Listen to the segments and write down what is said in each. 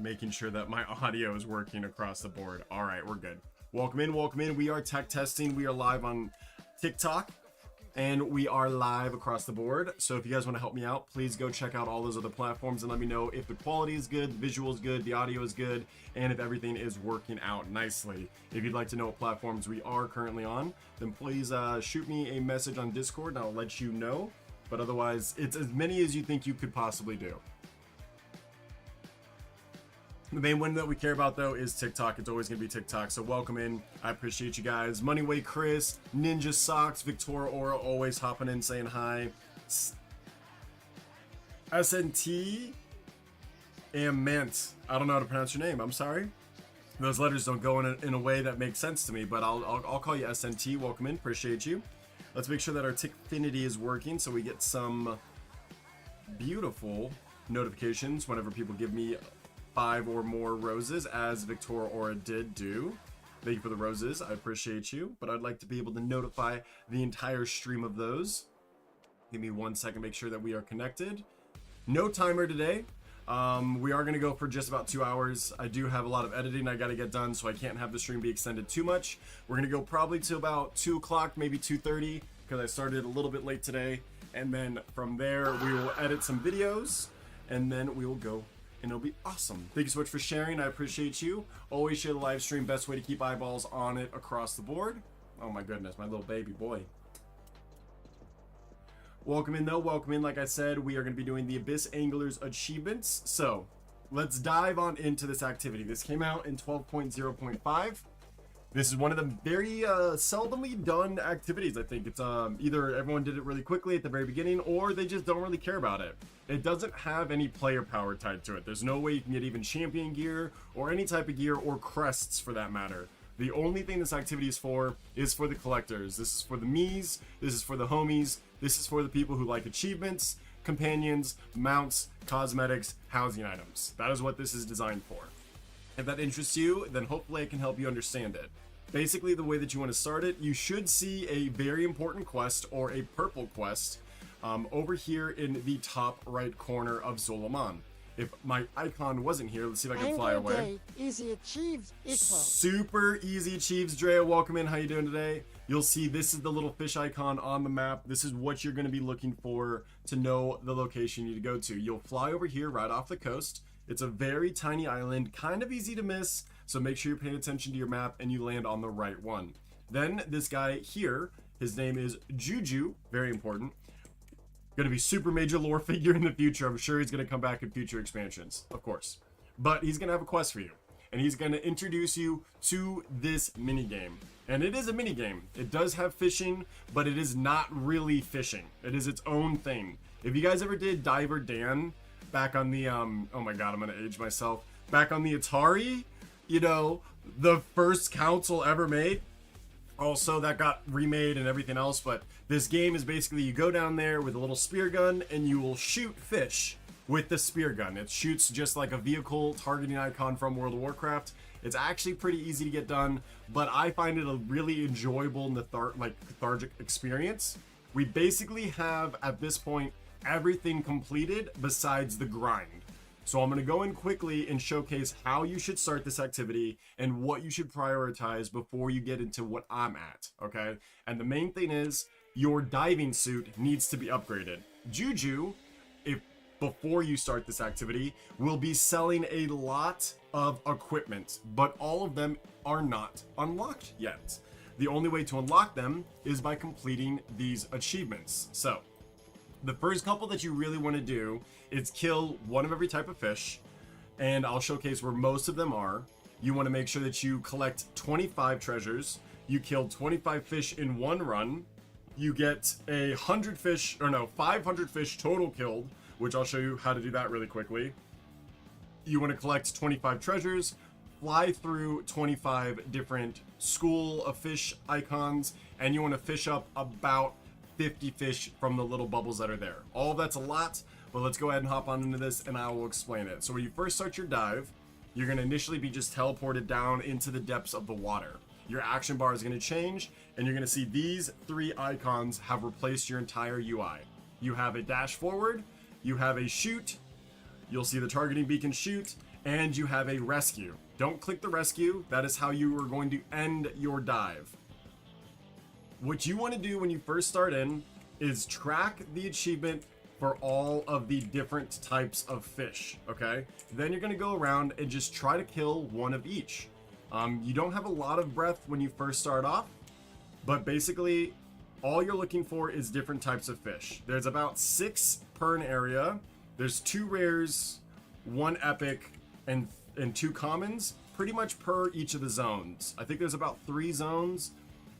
making sure that my audio is working across the board. All right, we're good. Welcome in, welcome in. We are tech testing. We are live on TikTok and we are live across the board. So if you guys want to help me out, please go check out all those other platforms and let me know if the quality is good, the visual is good, the audio is good, and if everything is working out nicely. If you'd like to know what platforms we are currently on, then please shoot me a message on Discord and I'll let you know. But otherwise, it's as many as you think you could possibly do. The main one that we care about though is TikTok. It's always gonna be TikTok. So welcome in. I appreciate you guys. Moneyway Chris, Ninja Socks, Victoria Aura always hopping in saying hi. SNT and Mint. I don't know how to pronounce your name. I'm sorry. Those letters don't go in a way that makes sense to me, but I'll call you SNT. Welcome in. Appreciate you. Let's make sure that our Tickfinity is working so we get some beautiful notifications whenever people give me 5 or more roses, as Victoria Aura did do. Thank you for the roses. I appreciate you, but I'd like to be able to notify the entire stream of those. Give me 1 second, make sure that we are connected. No timer today. We are going to go for just about 2 hours. I do have a lot of editing I got to get done, so I can't have the stream be extended too much. We're going to go probably to about 2 o'clock, maybe 2:30, because I started a little bit late today. And then from there, we will edit some videos, and then we will go, and it'll be awesome. Thank you so much for sharing. I appreciate you. Always share the live stream. Best way to keep eyeballs on it across the board. Oh my goodness, my little baby boy. Welcome in though, welcome in. Like I said, we are going to be doing the Abyss Anglers achievements. So let's dive on into this activity. This came out in 12.0.5. This is one of the very seldomly done activities. I think it's either everyone did it really quickly at the very beginning, or they just don't really care about it. It doesn't have any player power tied to it. There's no way you can get even champion gear or any type of gear or crests for that matter. The only thing this activity is for the collectors. This is for the me's, this is for the homies, this is for the people who like achievements, companions, mounts, cosmetics, housing items. That is what this is designed for. If that interests you, then hopefully I can help you understand it. Basically, the way that you want to start it, you should see a very important quest or a purple quest over here in the top right corner of Zoloman. If my icon wasn't here, let's see if I can fly away. Easy achieves equal. Super easy achieves. Drea, welcome in. How you doing today? You'll see this is the little fish icon on the map. This is what you're going to be looking for to know the location you need to go to. You'll fly over here right off the coast. It's a very tiny island, kind of easy to miss, so make sure you're paying attention to your map and you land on the right one. Then this guy here, his name is Juju, very important. Going to be super major lore figure in the future. I'm sure he's going to come back in future expansions, of course. But he's going to have a quest for you, and he's going to introduce you to this minigame. And it is a minigame. It does have fishing, but it is not really fishing. It is its own thing. If you guys ever did Diver Dan, back on the oh my god, I'm gonna age myself, back on the Atari, you know, the first console ever made, also that got remade and everything else, but this game is basically you go down there with a little spear gun and you will shoot fish with the spear gun. It shoots just like a vehicle targeting icon from World of Warcraft. It's actually pretty easy to get done, but I find it a really enjoyable cathartic experience. We basically have at this point everything completed besides the grind. So I'm going to go in quickly and showcase how you should start this activity and what you should prioritize before you get into what I'm at, okay? And the main thing is your diving suit needs to be upgraded. Juju, before you start this activity, will be selling a lot of equipment, but all of them are not unlocked yet. The only way to unlock them is by completing these achievements. So the first couple that you really want to do is kill one of every type of fish, and I'll showcase where most of them are. You want to make sure that you collect 25 treasures. You kill 25 fish in one run. You get 500 fish total killed, which I'll show you how to do that really quickly. You want to collect 25 treasures, fly through 25 different school of fish icons, and you want to fish up about 50 fish from the little bubbles that are there. All of that's a lot, but let's go ahead and hop on into this and I will explain it. So when you first start your dive, you're going to initially be just teleported down into the depths of the water. Your action bar is going to change, and you're going to see these 3 icons have replaced your entire UI. You have a dash forward, you have a shoot, you'll see the targeting beacon shoot, and you have a rescue. Don't click the rescue. That is how you are going to end your dive. What you want to do when you first start in is track the achievement for all of the different types of fish, okay? Then you're going to go around and just try to kill one of each. You don't have a lot of breath when you first start off, but basically all you're looking for is different types of fish. There's about 6 per an area. There's 2 rares, 1 epic, and 2 commons, pretty much per each of the zones. I think there's about 3 zones,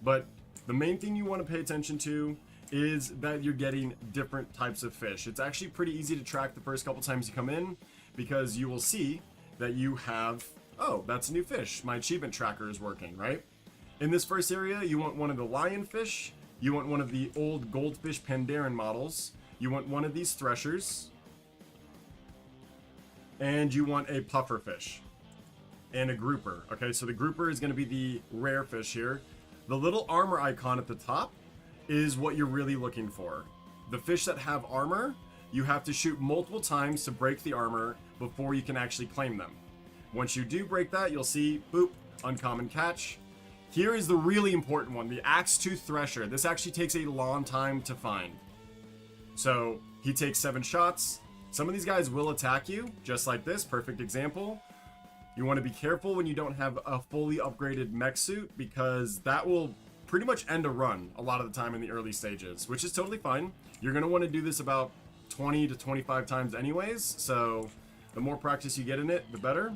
but the main thing you want to pay attention to is that you're getting different types of fish. It's actually pretty easy to track the first couple times you come in, because you will see that you have, oh, that's a new fish. My achievement tracker is working, right? In this first area, you want one of the lionfish, you want one of the old goldfish Pandaren models, you want one of these threshers, and you want a pufferfish and a grouper. Okay, so the grouper is going to be the rare fish here. The little armor icon at the top is what you're really looking for. The fish that have armor, you have to shoot multiple times to break the armor before you can actually claim them. Once you do break that, you'll see, boop, uncommon catch. Here is the really important one, the Axetooth Thresher. This actually takes a long time to find. So he takes 7 shots. Some of these guys will attack you, just like this, perfect example. You want to be careful when you don't have a fully upgraded mech suit, because that will pretty much end a run a lot of the time in the early stages, which is totally fine. You're going to want to do this about 20 to 25 times anyways, so the more practice you get in it, the better.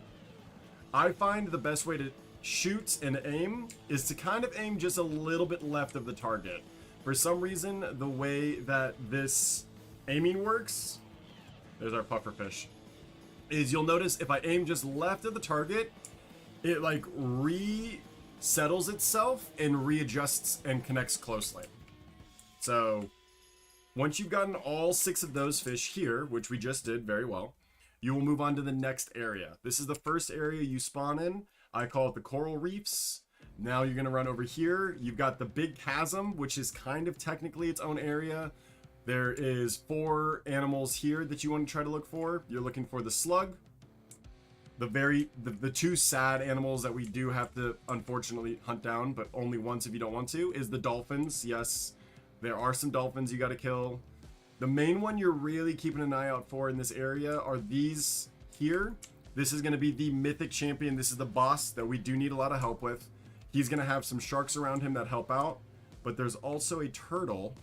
I find the best way to shoot and aim is to kind of aim just a little bit left of the target. For some reason, the way that this aiming works, there's our pufferfish, is you'll notice if I aim just left of the target, it like resettles itself and readjusts and connects closely. So once you've gotten all 6 of those fish here, which we just did very well, you will move on to the next area. This is the first area you spawn in. I call it the coral reefs. Now you're gonna run over here. You've got the big chasm, which is kind of technically its own area. There is 4 animals here that you want to try to look for. You're looking for the slug. The 2 sad animals that we do have to unfortunately hunt down, but only once if you don't want to, is the dolphins. Yes, there are some dolphins you got to kill. The main one you're really keeping an eye out for in this area are these here. This is going to be the mythic champion. This is the boss that we do need a lot of help with. He's going to have some sharks around him that help out, but there's also a turtle.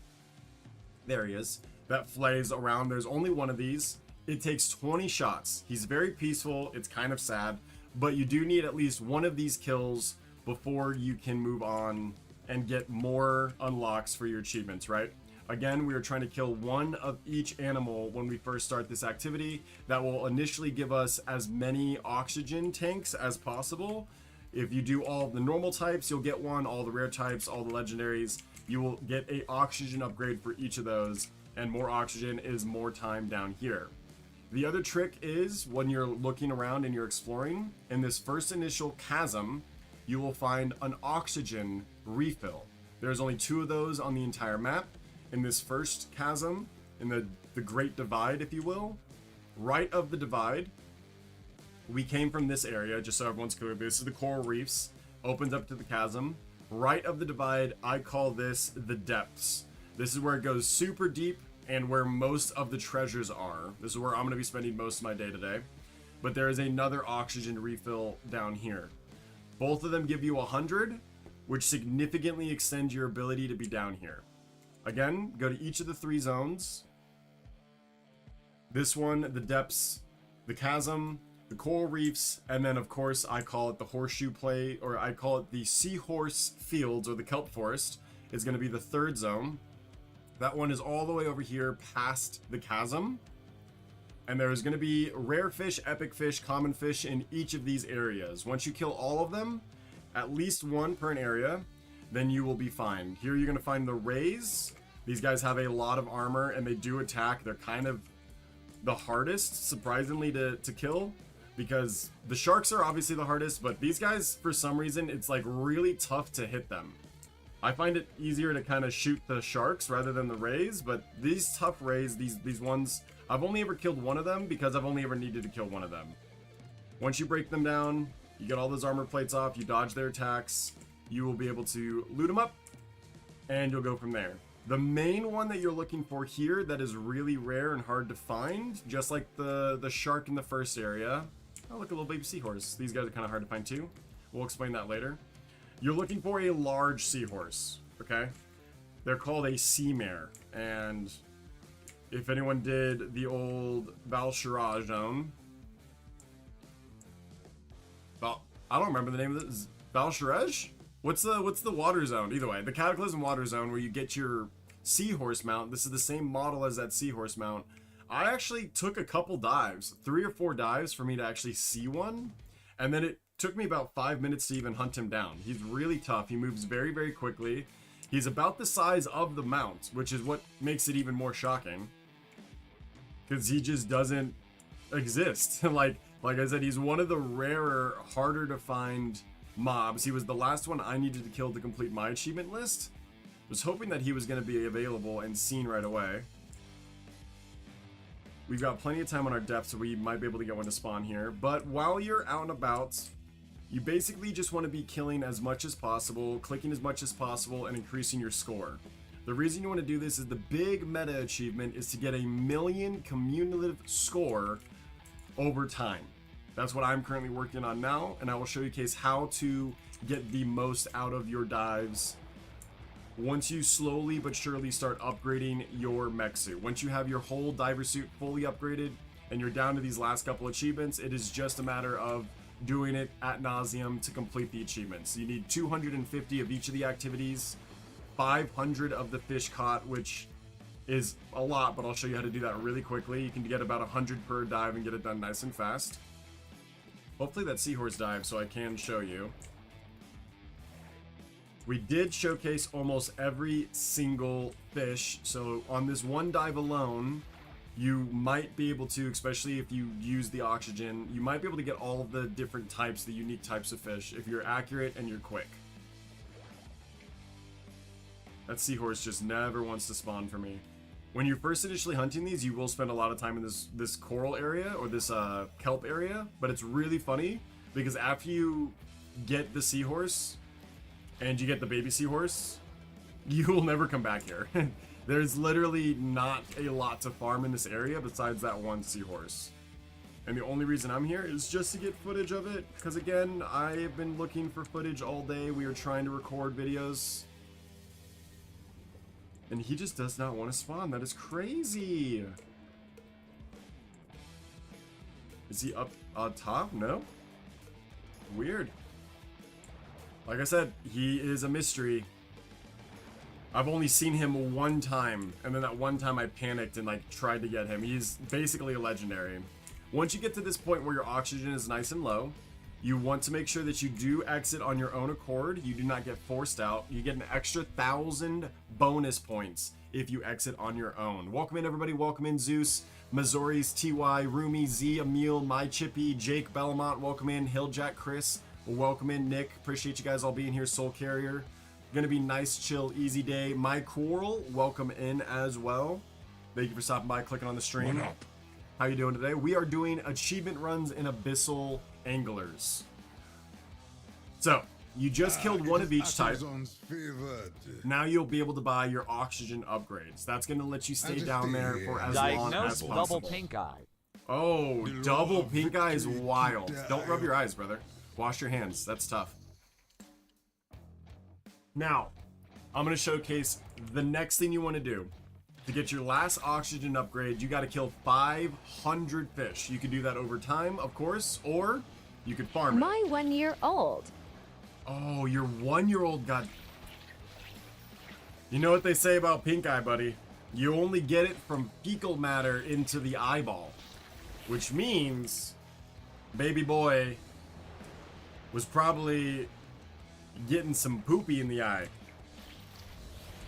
There he is, that flays around. There's only one of these. It takes 20 shots. He's very peaceful. It's kind of sad, but you do need at least one of these kills before you can move on and get more unlocks for your achievements, right? Again, we are trying to kill one of each animal when we first start this activity. That will initially give us as many oxygen tanks as possible. If you do all the normal types, you'll get one. All the rare types, all the legendaries, you will get a oxygen upgrade for each of those, and more oxygen is more time down here. The other trick is when you're looking around and you're exploring, in this first initial chasm, you will find an oxygen refill. There's only 2 of those on the entire map. In this first chasm, in the Great Divide, if you will, right of the divide, we came from this area, just so everyone's clear. This is the coral reefs, opens up to the chasm. Right of the divide, I call this the depths. This is where it goes super deep and where most of the treasures are. This is where I'm going to be spending most of my day today. But there is another oxygen refill down here. Both of them give you 100, which significantly extends your ability to be down here. Again, go to each of the 3 zones. This one, the depths, the chasm, the coral reefs, and then of course I call it the horseshoe play, or I call it the seahorse fields, or the kelp forest. Is going to be the 3rd zone. That one is all the way over here past the chasm. And there's going to be rare fish, epic fish, common fish in each of these areas. Once you kill all of them, at least 1 per an area, then you will be fine. Here you're going to find the rays. These guys have a lot of armor and they do attack. They're kind of the hardest, surprisingly, to kill, because the sharks are obviously the hardest, but these guys, for some reason, it's like really tough to hit them. I find it easier to kind of shoot the sharks rather than the rays, but these tough rays, these ones, I've only ever killed one of them because I've only ever needed to kill one of them. Once you break them down, you get all those armor plates off, you dodge their attacks, you will be able to loot them up, and you'll go from there. The main one that you're looking for here that is really rare and hard to find, just like the shark in the first area. Oh, look, a little baby seahorse. These guys are kind of hard to find too. We'll explain that later. You're looking for a large seahorse, okay? They're called a sea mare, and if anyone did the old Val'sharah zone, I don't remember the name of this. Val'sharah? What's the water zone? Either way, the Cataclysm water zone where you get your seahorse mount. This is the same model as that seahorse mount. I actually took a couple dives, 3 or 4 dives for me to actually see one, and then it took me about 5 minutes to even hunt him down. He's really tough. He moves very, very quickly. He's about the size of the mount, which is what makes it even more shocking, because he just doesn't exist. like I said, he's one of the rarer, harder to find mobs. He was the last one I needed to kill to complete my achievement list. Was hoping that he was going to be available and seen right away. We've got plenty of time on our depth, so we might be able to get one to spawn here. But while you're out and about, you basically just want to be killing as much as possible, clicking as much as possible, and increasing your score. The reason you want to do this is the big meta achievement is to get 1,000,000 cumulative score over time. That's what I'm currently working on now, and I will show you, Case, how to get the most out of your dives once you slowly but surely start upgrading your mech suit. Once you have your whole diver suit fully upgraded and you're down to these last couple achievements, it is just a matter of doing it ad nauseum to complete the achievements. You need 250 of each of the activities, 500 of the fish caught, which is a lot, but I'll show you how to do that really quickly. You can get about 100 per dive and get it done nice and fast. Hopefully that seahorse dive so I can show you. We did showcase almost every single fish, so on this one dive alone, you might be able to, especially if you use the oxygen, you might be able to get all of the different types, the unique types of fish, if you're accurate and you're quick. That seahorse just never wants to spawn for me. When you're first initially hunting these, you will spend a lot of time in this coral area, or this kelp area, but it's really funny, because after you get the seahorse, and you get the baby seahorse, you will never come back here. There's literally not a lot to farm in this area besides that one seahorse. And the only reason I'm here is just to get footage of it, because again, I have been looking for footage all day. We are trying to record videos, and he just does not want to spawn. That is crazy. Is he up on top? No? Weird. Like I said, he is a mystery. I've only seen him one time, and then that one time I panicked and like tried to get him. He's basically a legendary. Once you get to this point where your oxygen is nice and low, you want to make sure that you do exit on your own accord. You do not get forced out. You get an extra 1,000 bonus points if you exit on your own. Welcome in, everybody. Welcome in, Zeus, Mazori's, TY, Rumi, Z, Emil, My Chippy, Jake, Belmont. Welcome in, Hilljack, Chris. Welcome in, Nick. Appreciate you guys all being here. Soul Carrier. Gonna be nice, chill, easy day. My Coral, welcome in as well. Thank you for stopping by, clicking on the stream. How you doing today? We are doing achievement runs in Abyssal Anglers. So, you just killed one of each type. Now you'll be able to buy your oxygen upgrades. That's gonna let you stay down there for as long as possible. Double pink eye. Oh, double pink eye is wild. Don't rub your eyes, brother. Wash your hands. That's tough. Now, I'm going to showcase the next thing you want to do. To get your last oxygen upgrade, you got to kill 500 fish. You can do that over time, of course, or you could farm it. My 1-year-old. Oh, your 1-year-old got... You know what they say about pink eye, buddy? You only get it from fecal matter into the eyeball. Which means baby boy was probably getting some poopy in the eye.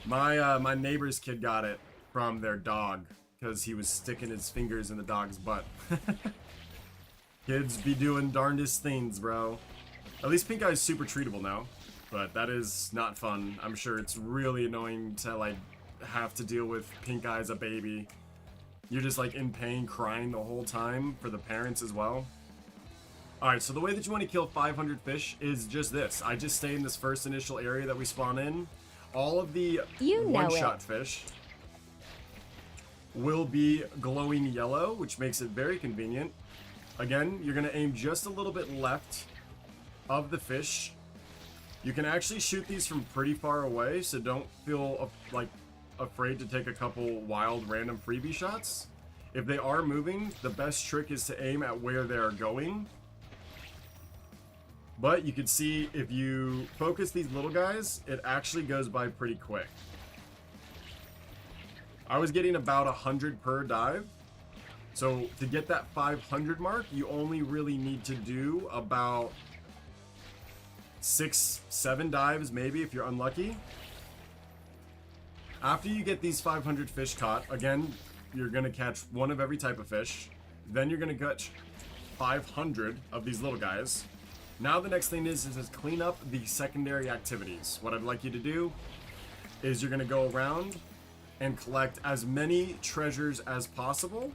My neighbor's kid got it from their dog because he was sticking his fingers in the dog's butt. Kids be doing darndest things, bro. At least pink eye is super treatable now, but that is not fun. I'm sure it's really annoying to like have to deal with pink eye as a baby. You're just like in pain, crying the whole time for the parents as well. Alright, so the way that you want to kill 500 fish is just this. I just stay in this first initial area that we spawn in. All of the one-shot fish will be glowing yellow, which makes it very convenient. Again, you're going to aim just a little bit left of the fish. You can actually shoot these from pretty far away, so don't feel like afraid to take a couple wild random freebie shots. If they are moving, the best trick is to aim at where they are going. But you can see if you focus these little guys, it actually goes by pretty quick. I was getting about 100 per dive. So to get that 500 mark, you only really need to do about 6-7 dives, maybe, if you're unlucky. After you get these 500 fish caught, again, you're going to catch one of every type of fish. Then you're going to catch 500 of these little guys. Now the next thing is clean up the secondary activities. What I'd like you to do is you're going to go around and collect as many treasures as possible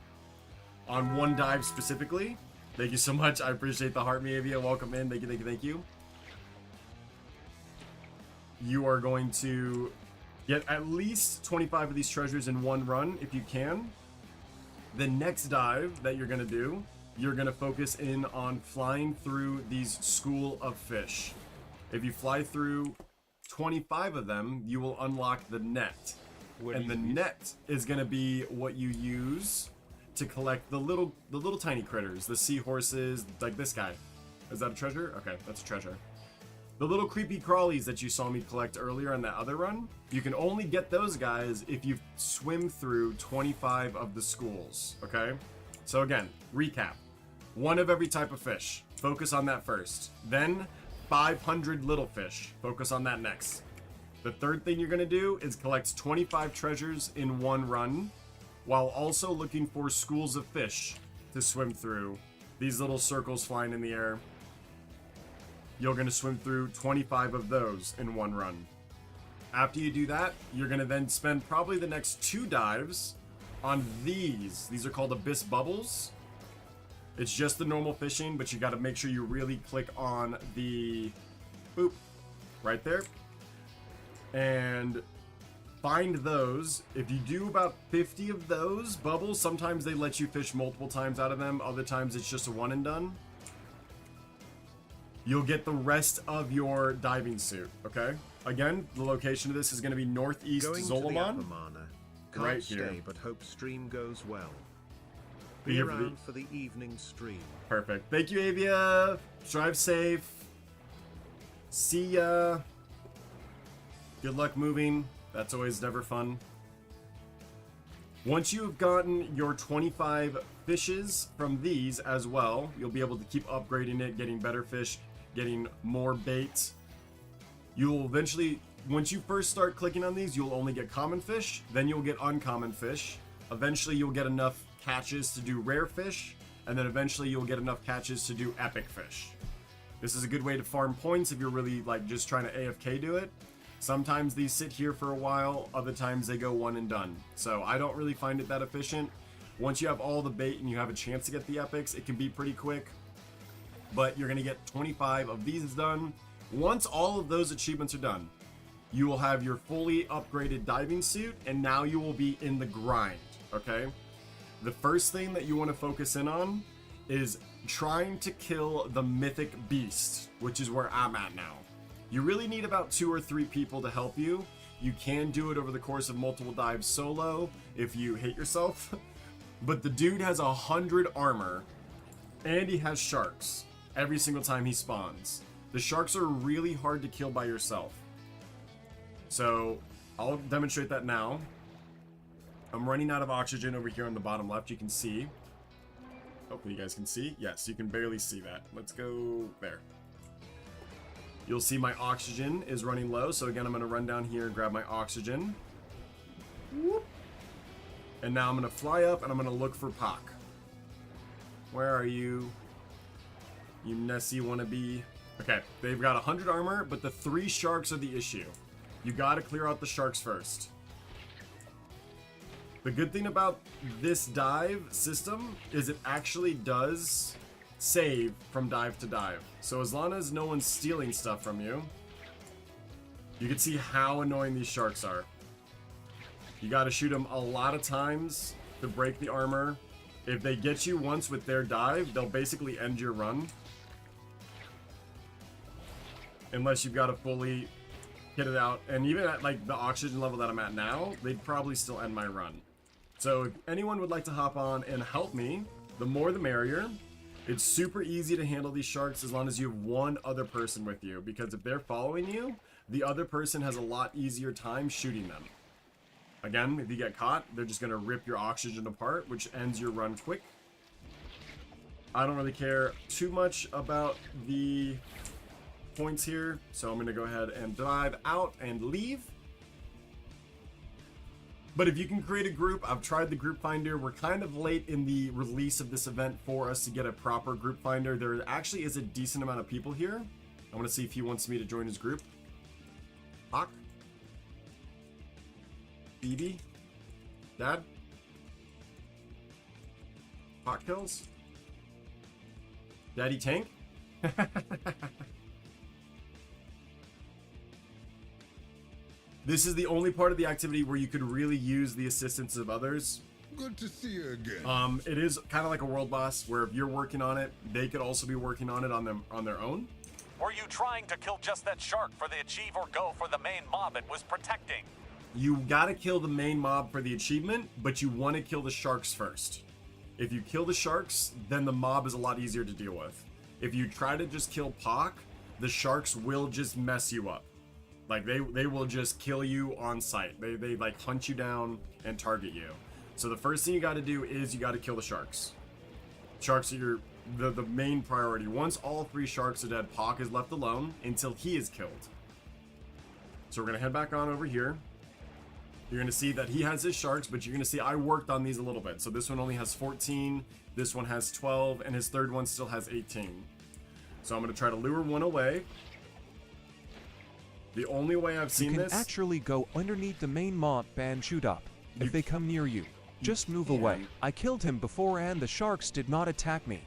on one dive specifically. Thank you so much. I appreciate the heart, Miavia. Welcome in. Thank you, thank you, thank you. You are going to get at least 25 of these treasures in one run if you can. The next dive that you're going to do, you're going to focus in on flying through these school of fish. If you fly through 25 of them, you will unlock the net. And the net is going to be what you use to collect the little tiny critters, the seahorses, like this guy. Is that a treasure? Okay, that's a treasure. The little creepy crawlies that you saw me collect earlier on that other run, you can only get those guys if you swim through 25 of the schools, okay? So again, recap. One of every type of fish. Focus on that first. Then 500 little fish. Focus on that next. The third thing you're going to do is collect 25 treasures in one run, while also looking for schools of fish to swim through. These little circles flying in the air. You're going to swim through 25 of those in one run. After you do that, you're going to then spend probably the next 2 dives on these. These are called Abyss Bubbles. It's just the normal fishing, but you got to make sure you really click on the boop right there and find those. If you do about 50 of those bubbles, sometimes they let you fish multiple times out of them. Other times it's just a one and done. You'll get the rest of your diving suit, okay? Again, the location of this is going to be northeast Zolomon. Can't right stay, here. but hope stream goes well. Be Be here around for the evening stream. Perfect. Thank you, Avia. Drive safe. See ya. Good luck moving. That's always never fun. Once you have gotten your 25 fishes from these as well, you'll be able to keep upgrading it, getting better fish, getting more bait. You'll eventually, once you first start clicking on these, you'll only get common fish, then you'll get uncommon fish. Eventually you'll get enough catches to do rare fish, and then eventually you'll get enough catches to do epic fish. This is a good way to farm points if you're really like just trying to AFK do it. Sometimes these sit here for a while, other times they go one and done. So I don't really find it that efficient. Once you have all the bait and you have a chance to get the epics, it can be pretty quick. But you're gonna get 25 of these done. Once all of those achievements are done, you will have your fully upgraded diving suit, and now you will be in the grind, okay? The first thing that you want to focus in on is trying to kill the mythic beast, which is where I'm at now. You really need about 2 or 3 people to help you. You can do it over the course of multiple dives solo if you hate yourself. But the dude has 100 armor, and he has sharks every single time he spawns. The sharks are really hard to kill by yourself. So I'll demonstrate that now. I'm running out of oxygen over here on the bottom left. You can see. Hopefully you guys can see. Yes, you can barely see that. Let's go there. You'll see my oxygen is running low. So again, I'm going to run down here and grab my oxygen. Whoop. And now I'm going to fly up and I'm going to look for Pac. Where are you? You Nessie wannabe. Okay, they've got 100 armor, but the 3 sharks are the issue. You got to clear out the sharks first. The good thing about this dive system is it actually does save from dive to dive. So as long as no one's stealing stuff from you, you can see how annoying these sharks are. You got to shoot them a lot of times to break the armor. If they get you once with their dive, they'll basically end your run. Unless you've got to fully hit it out. And even at like the oxygen level that I'm at now, they'd probably still end my run. So if anyone would like to hop on and help me, the more the merrier. It's super easy to handle these sharks as long as you have one other person with you. Because if they're following you, the other person has a lot easier time shooting them. Again, if you get caught, they're just going to rip your oxygen apart, which ends your run quick. I don't really care too much about the points here, so I'm going to go ahead and dive out and leave. But if you can create a group, I've tried the group finder. We're kind of late in the release of this event for us to get a proper group finder. There actually is a decent amount of people here. I want to see if he wants me to join his group. Hawk? BB? Dad? Hot kills? Daddy Tank? This is the only part of the activity where you could really use the assistance of others. Good to see you again. It is kind of like a world boss where if you're working on it, they could also be working on it on their own. Were you trying to kill just that shark for the achieve or go for the main mob it was protecting? You gotta kill the main mob for the achievement, but you want to kill the sharks first. If you kill the sharks, then the mob is a lot easier to deal with. If you try to just kill Pock, the sharks will just mess you up. Like they will just kill you on sight. They like hunt you down and target you. So the first thing you got to do is you got to kill the sharks. Sharks are the main priority. Once all 3 sharks are dead, Pock is left alone until he is killed. So we're gonna head back on over here. You're gonna see that he has his sharks, but you're gonna see I worked on these a little bit. So this one only has 14, this one has 12, and his third one still has 18. So I'm gonna try to lure one away. The only way I've seen You can this... actually go underneath the main mob and shoot up. If they come near you, just move away. I killed him before and the sharks did not attack me.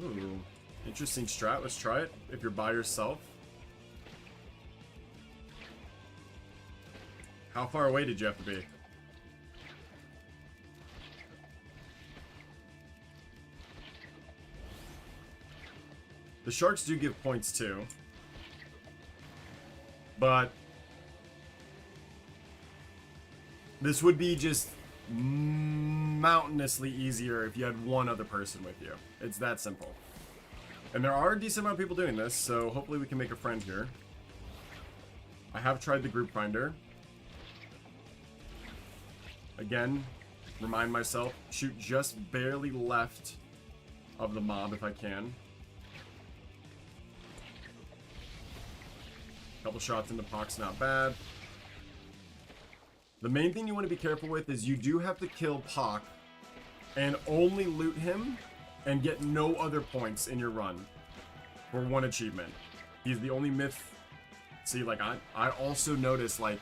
Ooh, interesting strat. Let's try it if you're by yourself. How far away did you have to be? The sharks do give points too. But this would be just mountainously easier if you had one other person with you. It's that simple. And there are a decent amount of people doing this, so hopefully we can make a friend here. I have tried the group finder. Again, remind myself, shoot just barely left of the mob if I can. Couple shots into Pock's not bad. The main thing you want to be careful with is you do have to kill Pock and only loot him and get no other points in your run for one achievement. He's the only myth. See, like I also noticed, like,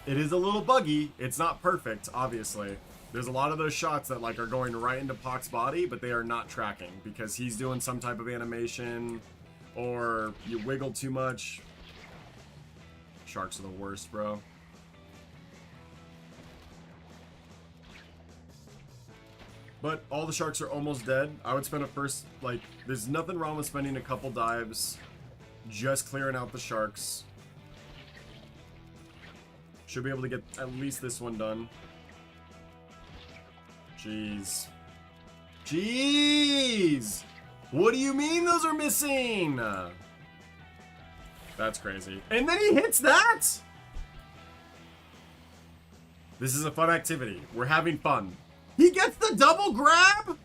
it is a little buggy. It's not perfect, obviously. There's a lot of those shots that like are going right into Pock's body, but they are not tracking because he's doing some type of animation or you wiggle too much. Sharks are the worst, bro. But all the sharks are almost dead. I would spend a first, like, there's nothing wrong with spending a couple dives just clearing out the sharks. Should be able to get at least this one done. Jeez. Jeez! What do you mean those are missing? That's crazy. And then he hits that? This is a fun activity. We're having fun. He gets the double grab?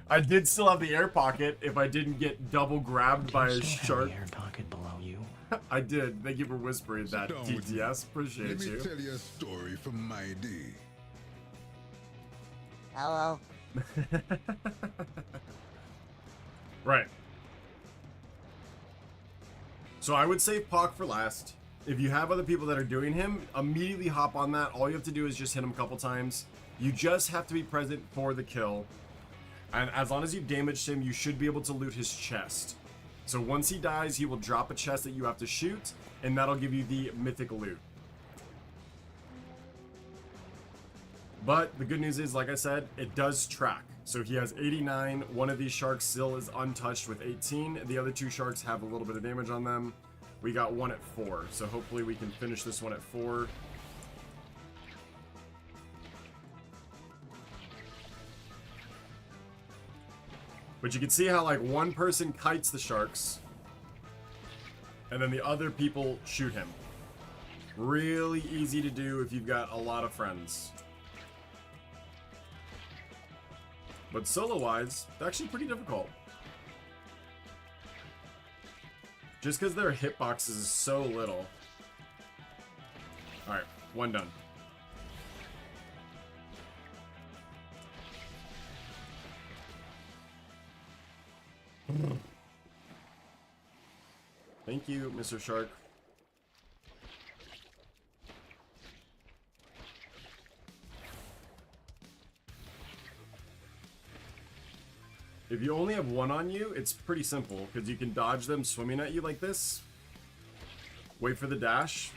I did still have the air pocket if I didn't get double grabbed by a shark. Air pocket below you. I did. Thank you for whispering that, Sit down with me. TTS. Appreciate Let me you. tell you a story from my day. Hello. Right. So I would save Pock for last. if you have other people that are doing him, immediately hop on that. All you have to do is just hit him a couple times. You just have to be present for the kill. And as long as you've damaged him, you should be able to loot his chest. So once he dies, he will drop a chest that you have to shoot, and that'll give you the mythic loot. But the good news is, like I said, it does track. So he has 89. One of these sharks still is untouched with 18. The other 2 sharks have a little bit of damage on them. We got one at 4. So hopefully we can finish this one at 4. But you can see how like one person kites the sharks and then the other people shoot him. Really easy to do if you've got a lot of friends. But solo-wise, it's actually pretty difficult. Just because their hitboxes is so little. Alright, one done. Thank you, Mr. Shark. If you only have one on you, it's pretty simple, because you can dodge them swimming at you like this. Wait for the dash.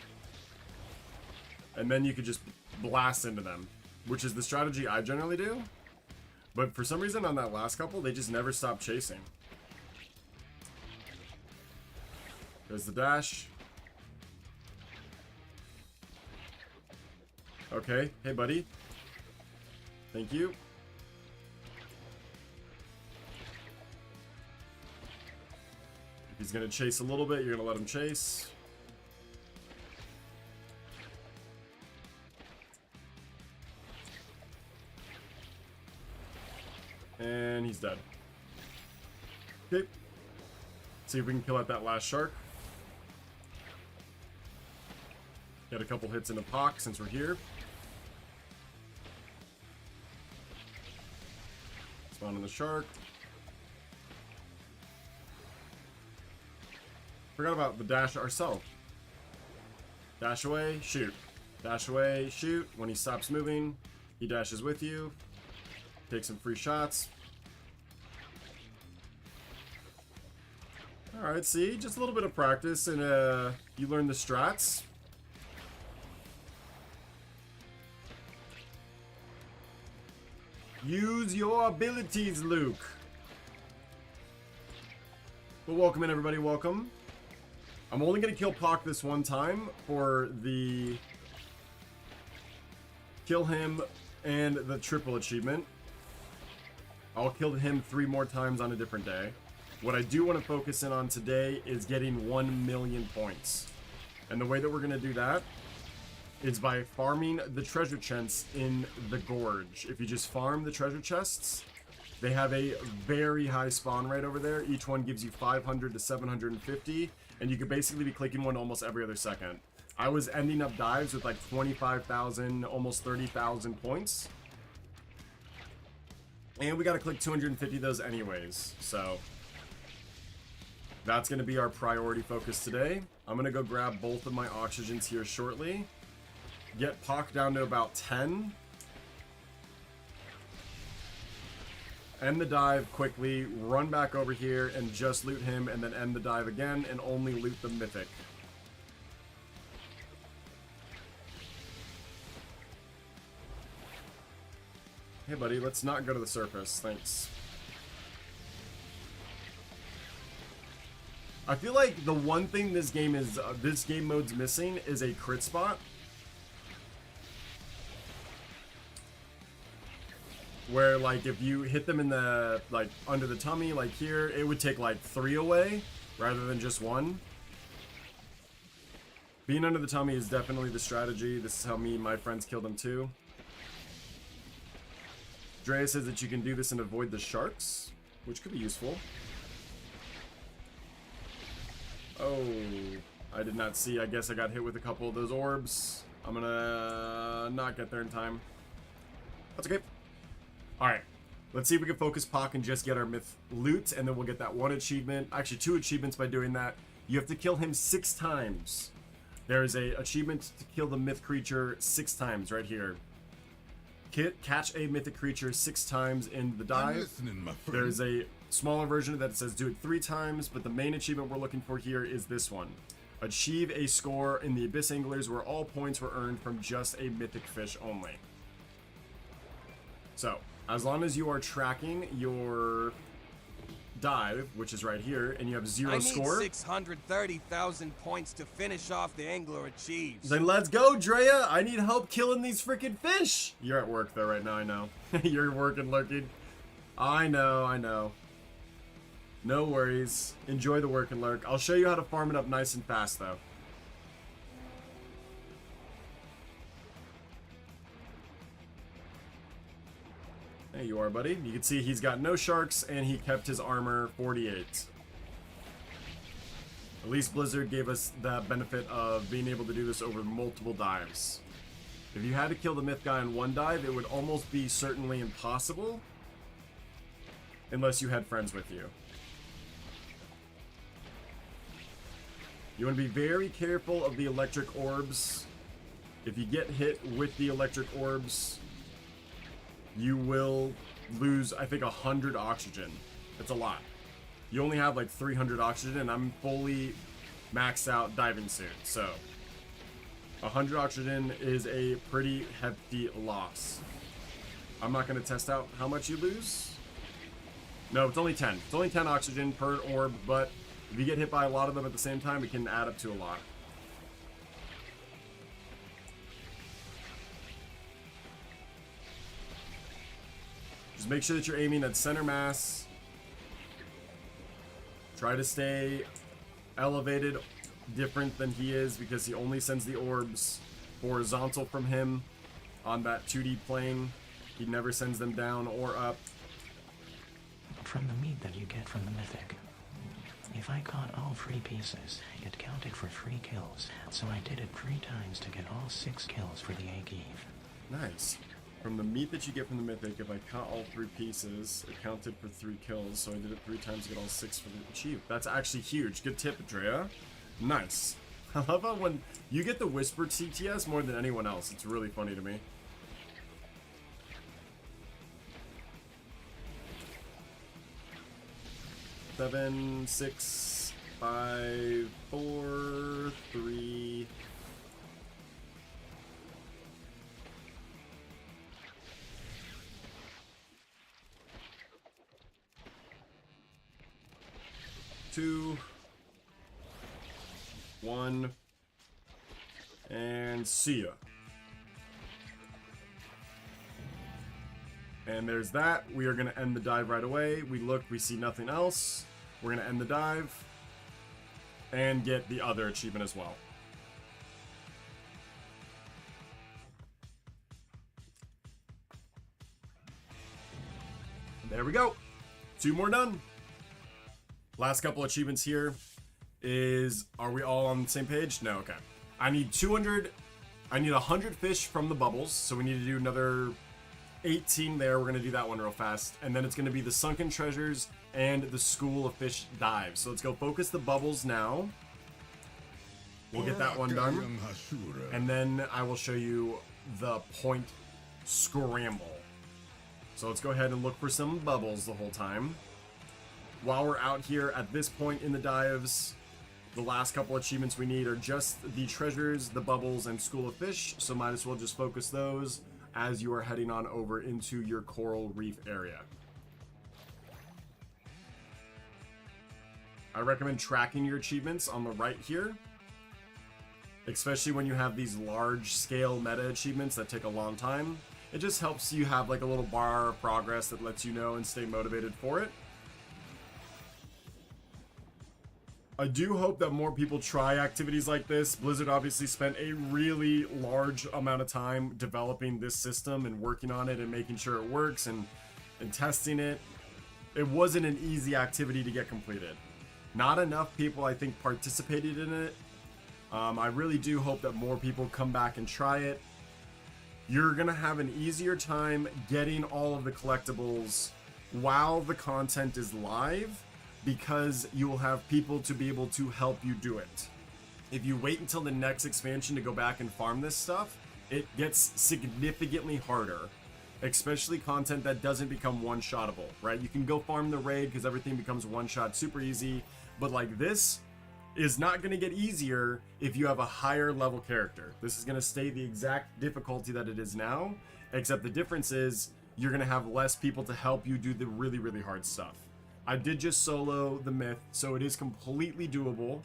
And then you could just blast into them, which is the strategy I generally do. But for some reason on that last couple, they just never stop chasing. There's the dash. Okay, hey buddy. Thank you. If he's gonna chase a little bit, you're gonna let him chase. And he's dead. Okay. See if we can kill out that last shark. Get a couple hits into Pock since we're here. Spawn on the shark. Forgot about the dash ourselves. Dash away, shoot. Dash away, shoot. When he stops moving, he dashes with you. Take some free shots. Alright, see? Just a little bit of practice and you learn the strats. Use your abilities, Luke. But welcome in, everybody. Welcome. I'm only going to kill Pock this one time for the kill him and the triple achievement. I'll kill him 3 more times on a different day. What I do want to focus in on today is getting 1 million points. And the way that we're going to do that is by farming the treasure chests in the gorge. If you just farm the treasure chests, they have a very high spawn rate over there. Each one gives you 500 to 750, and you could basically be clicking one almost every other second. I was ending up dives with like 25,000, almost 30,000 points. And we gotta click 250 of those anyways, so that's gonna be our priority focus today. I'm gonna go grab both of my oxygens here shortly. Get Pock down to about 10. End the dive quickly, run back over here and just loot him, and then end the dive again and only loot the mythic. Hey buddy, let's not go to the surface, thanks. I feel like the one thing this game mode's missing is a crit spot. Where like if you hit them in the like under the tummy like here, it would take like 3 away rather than just 1. Being under the tummy is definitely the strategy. This is how me and my friends killed him too. Drea says that you can do this and avoid the sharks, which could be useful. Oh, I did not see. I guess I got hit with a couple of those orbs. I'm gonna not get there in time. That's okay. Alright, let's see if we can focus Pock and just get our myth loot, and then we'll get that 1 achievement. Actually, 2 achievements by doing that. You have to kill him 6 times There's a achievement to kill the myth creature 6 times right here. Catch a mythic creature 6 times in the I'm dive. listening, my friend. There's a smaller version that says do it 3 times, but the main achievement we're looking for here is this one. Achieve a score in the Abyss Anglers where all points were earned from just a mythic fish only. So, as long as you are tracking your dive, which is right here, and you have 0 I need score, 630,000 points to finish off the Angler Achieves. then let's go, Drea. I need help killing these freaking fish. You're at work though right now, I know. You're working, lurking. I know. No worries. Enjoy the work and lurk. I'll show you how to farm it up nice and fast though. There you are, buddy. You can see he's got no sharks and he kept his armor 48. At least Blizzard gave us the benefit of being able to do this over multiple dives. If you had to kill the myth guy in 1 dive, it would almost be certainly impossible. Unless you had friends with you. You want to be very careful of the electric orbs. If you get hit with the electric orbs, you will lose, I think, 100 oxygen. That's a lot. You only have like 300 oxygen, and I'm fully maxed out diving suit, so 100 oxygen is a pretty hefty loss. I'm not going to test out how much you lose. No, it's only 10. It's only 10 oxygen per orb, but if you get hit by a lot of them at the same time, it can add up to a lot. Just make sure that you're aiming at center mass. Try to stay elevated, different than he is, because he only sends the orbs horizontal from him on that 2D plane. He never sends them down or up. From the meat that you get from the mythic. If I caught all 3 pieces, it counted for 3 kills, so I did it 3 times to get all 6 kills for the Achieve. Nice. From the meat that you get from the mythic, if I caught all 3 pieces, it counted for 3 kills, so I did it 3 times to get all 6 for the achieve. That's actually huge. Good tip, Drea. Nice. I love how when you get the whispered CTS more than anyone else, it's really funny to me. Seven, 6, 5, 4, 3. Two, 1, and see ya. And there's that. We are going to end the dive right away. We look, we see nothing else. We're going to end the dive and get the other achievement as well. There we go. 2 more done. Last couple achievements here is, are we all on the same page? No, okay. I need 100 fish from the bubbles, so we need to do another 18 there. We're going to do that one real fast. And then it's going to be the Sunken Treasures and the School of Fish Dive. So let's go focus the bubbles now. We'll get that one done. And then I will show you the point scramble. So let's go ahead and look for some bubbles the whole time. While we're out here at this point in the dives, the last couple achievements we need are just the treasures, the bubbles, and School of Fish. So might as well just focus those as you are heading on over into your coral reef area. I recommend tracking your achievements on the right here, especially when you have these large scale meta achievements that take a long time. It just helps you have like a little bar of progress that lets you know and stay motivated for it. I do hope that more people try activities like this. Blizzard obviously spent a really large amount of time developing this system and working on it and making sure it works and testing it. It wasn't an easy activity to get completed. Not enough people, I think, participated in it. I really do hope that more people come back and try it. You're gonna have an easier time getting all of the collectibles while the content is live, because you will have people to be able to help you do it. if you wait until the next expansion to go back and farm this stuff, it gets significantly harder. Especially content that doesn't become one-shottable, right? You can go farm the raid because everything becomes one-shot super easy, but like this is not going to get easier if you have a higher level character. This is going to stay the exact difficulty that it is now, except the difference is you're going to have less people to help you do the really, really hard stuff. I did just solo the myth, so it is completely doable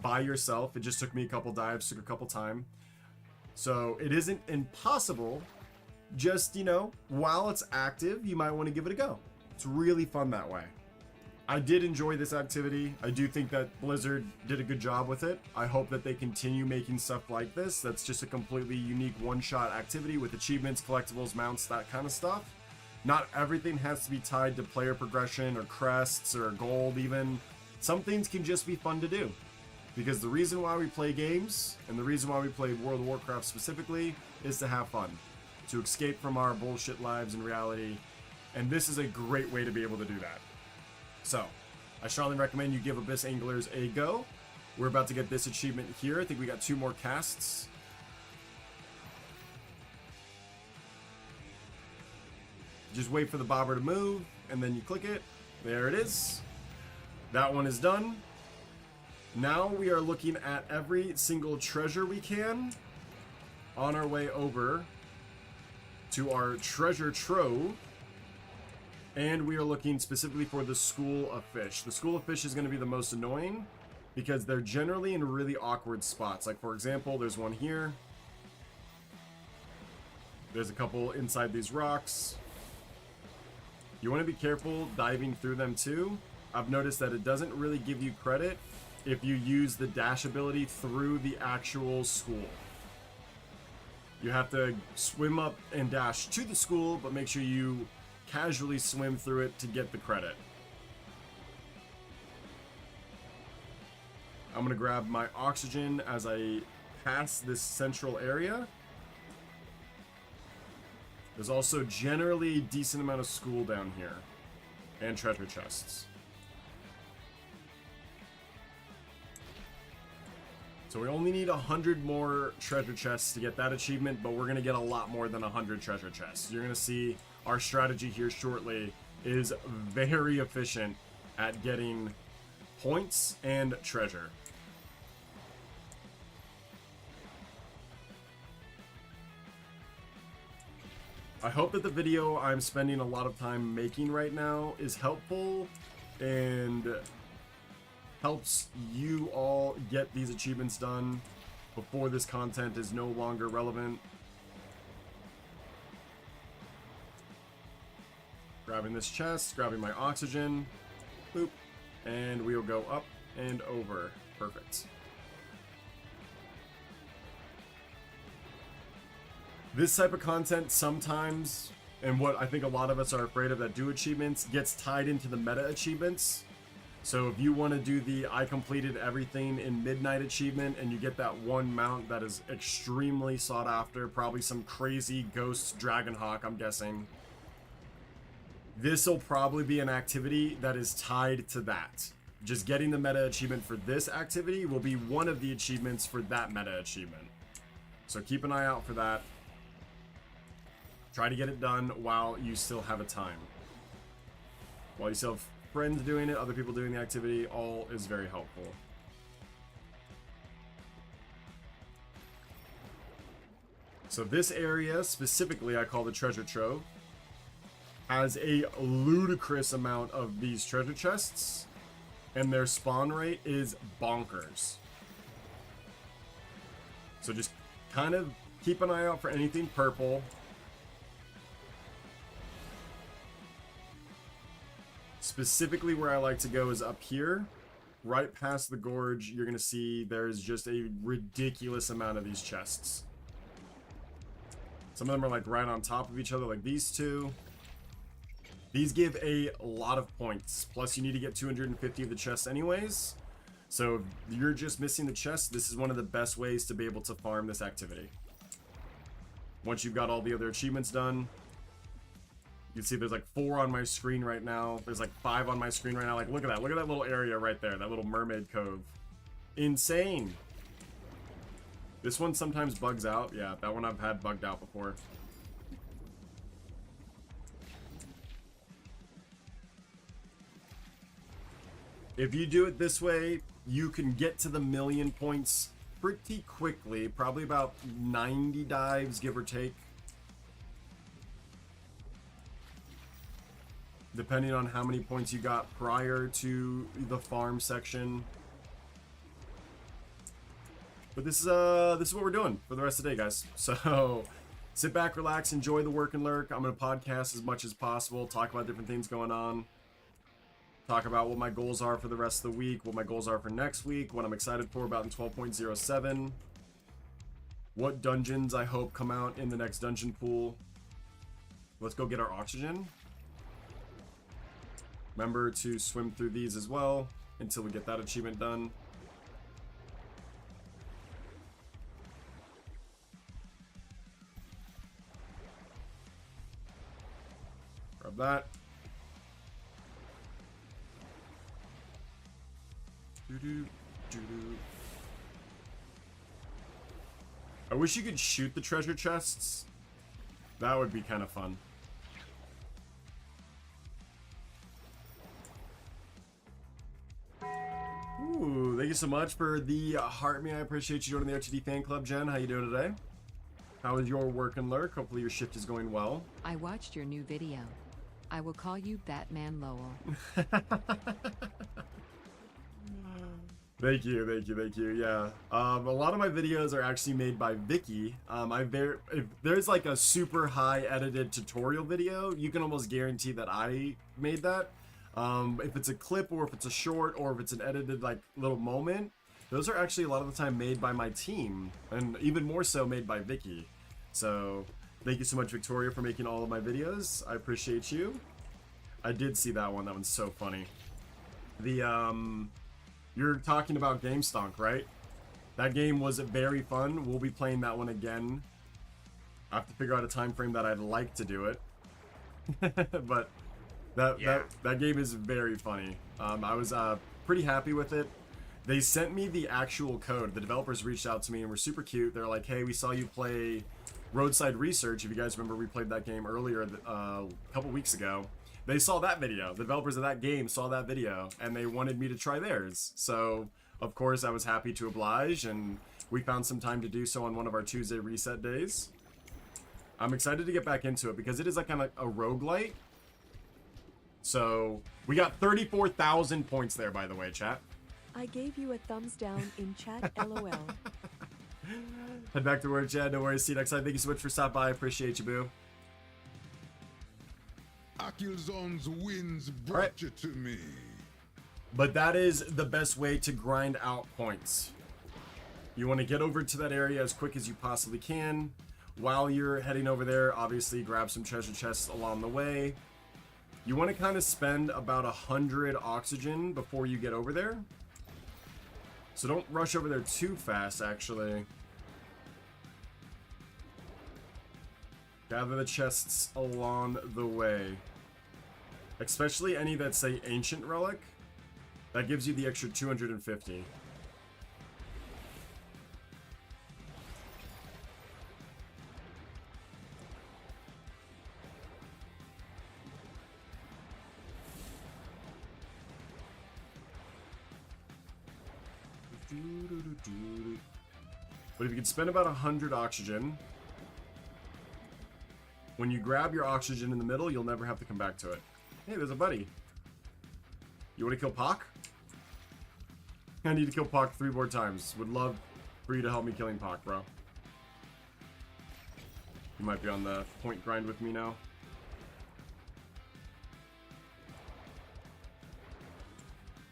by yourself. It just took me a couple dives, took a couple time. So it isn't impossible. Just, you know, while it's active, you might want to give it a go. It's really fun that way. I did enjoy this activity. I do think that Blizzard did a good job with it. I hope that they continue making stuff like this. That's just a completely unique one-shot activity with achievements, collectibles, mounts, that kind of stuff. Not everything has to be tied to player progression or crests or gold even. Some things can just be fun to do. Because the reason why we play games, and the reason why we play World of Warcraft specifically, is to have fun. To escape from our bullshit lives in reality, and this is a great way to be able to do that. So, I strongly recommend you give Abyss Anglers a go. We're about to get this achievement here. I think we got 2 more casts. Just wait for the bobber to move, and then you click it. There it is. That one is done. Now we are looking at every single treasure we can on our way over to our treasure trove, and we are looking specifically for the School of Fish. The School of Fish is going to be the most annoying because they're generally in really awkward spots. Like, for example, there's one here. There's a couple inside these rocks. You want to be careful diving through them too. I've noticed that it doesn't really give you credit if you use the dash ability through the actual school. You have to swim up and dash to the school, but make sure you casually swim through it to get the credit. I'm going to grab my oxygen as I pass this central area. There's also generally a decent amount of school down here, and treasure chests. So we only need 100 more treasure chests to get that achievement, but we're going to get a lot more than 100 treasure chests. You're going to see our strategy here shortly is very efficient at getting points and treasure. I hope that the video I'm spending a lot of time making right now is helpful and helps you all get these achievements done before this content is no longer relevant. Grabbing this chest, grabbing my oxygen, boop, and we'll go up and over. Perfect. This type of content sometimes, and what I think a lot of us are afraid of that do achievements, gets tied into the meta achievements. So if you want to do the I completed everything in Midnight achievement and you get that one mount that is extremely sought after, probably some crazy ghost Dragonhawk, I'm guessing, this will probably be an activity that is tied to that. Just getting the meta achievement for this activity will be one of the achievements for that meta achievement. So keep an eye out for that. Try to get it done while you still have a time. While you still have friends doing it, other people doing the activity, all is very helpful. So this area, specifically I call the treasure trove, has a ludicrous amount of these treasure chests, and their spawn rate is bonkers. So just kind of keep an eye out for anything purple. Specifically where I like to go is up here, right past the gorge. You're going to see there's just a ridiculous amount of these chests. Some of them are like right on top of each other, like these two. These give a lot of points, plus you need to get 250 of the chests anyways. So if you're just missing the chest, this is one of the best ways to be able to farm this activity. Once you've got all the other achievements done, you can see there's like 4 on my screen right now. There's like 5 on my screen right now. Like, look at that. Look at that little area right there. That little mermaid cove. Insane. This one sometimes bugs out. Yeah, that one I've had bugged out before. If you do it this way, you can get to the 1,000,000 points pretty quickly. Probably about 90 dives, give or take. Depending on how many points you got prior to the farm section. But this is what we're doing for the rest of the day, guys. So sit back, relax, enjoy the work and lurk. I'm gonna podcast as much as possible, talk about different things going on, talk about what my goals are for the rest of the week, what my goals are for next week, what I'm excited for about in 12.07, what dungeons I hope come out in the next dungeon pool. Let's go get our oxygen. Remember to swim through these as well until we get that achievement done. Grab that. Doo-doo, doo-doo. I wish you could shoot the treasure chests. That would be kind of fun. Ooh, thank you so much for the heart me. I appreciate you joining the RTD fan club, Jen. How you doing today? How is your work and lurk? Hopefully your shift is going well. I watched your new video. I will call you Batman Lowell. Thank you, thank you, thank you. Yeah, a lot of my videos are actually made by Vicky. If there's like a super high edited tutorial video, you can almost guarantee that I made that. If it's a clip or if it's a short or if it's an edited like little moment, those are actually a lot of the time made by my team, and even more so made by Vicky. So thank you so much, Victoria, for making all of my videos. I appreciate you. I did see that one. That one's so funny. You're talking about GameStonk, right? That game was very fun. We'll be playing that one again. I have to figure out a time frame that I'd like to do it. But that game is very funny. I was pretty happy with it. They sent me the actual code. The developers reached out to me and were super cute. They're like, hey, we saw you play Roadside Research. If you guys remember, we played that game earlier a couple weeks ago. They saw that video. The developers of that game saw that video, and they wanted me to try theirs. So, of course, I was happy to oblige, and we found some time to do so on one of our Tuesday reset days. I'm excited to get back into it because it is like kind of a roguelite. So, we got 34,000 points there, by the way, chat. I gave you a thumbs down in chat, LOL. Head back to work, Chad. No worries. See you next time. Thank you so much for stopping by. I appreciate you, boo. Akilzon's winds brought you to me. But that is the best way to grind out points. You want to get over to that area as quick as you possibly can. While you're heading over there, obviously grab some treasure chests along the way. You want to kind of spend about 100 oxygen before you get over there. So don't rush over there too fast, actually. Gather the chests along the way. Especially any that say Ancient Relic. That gives you the extra 250. But if you can spend about 100 oxygen, when you grab your oxygen in the middle, you'll never have to come back to it. Hey, there's a buddy. You want to kill Pac? I need to kill Pac 3 more times. Would love for you to help me killing Pac, bro. You might be on the point grind with me now.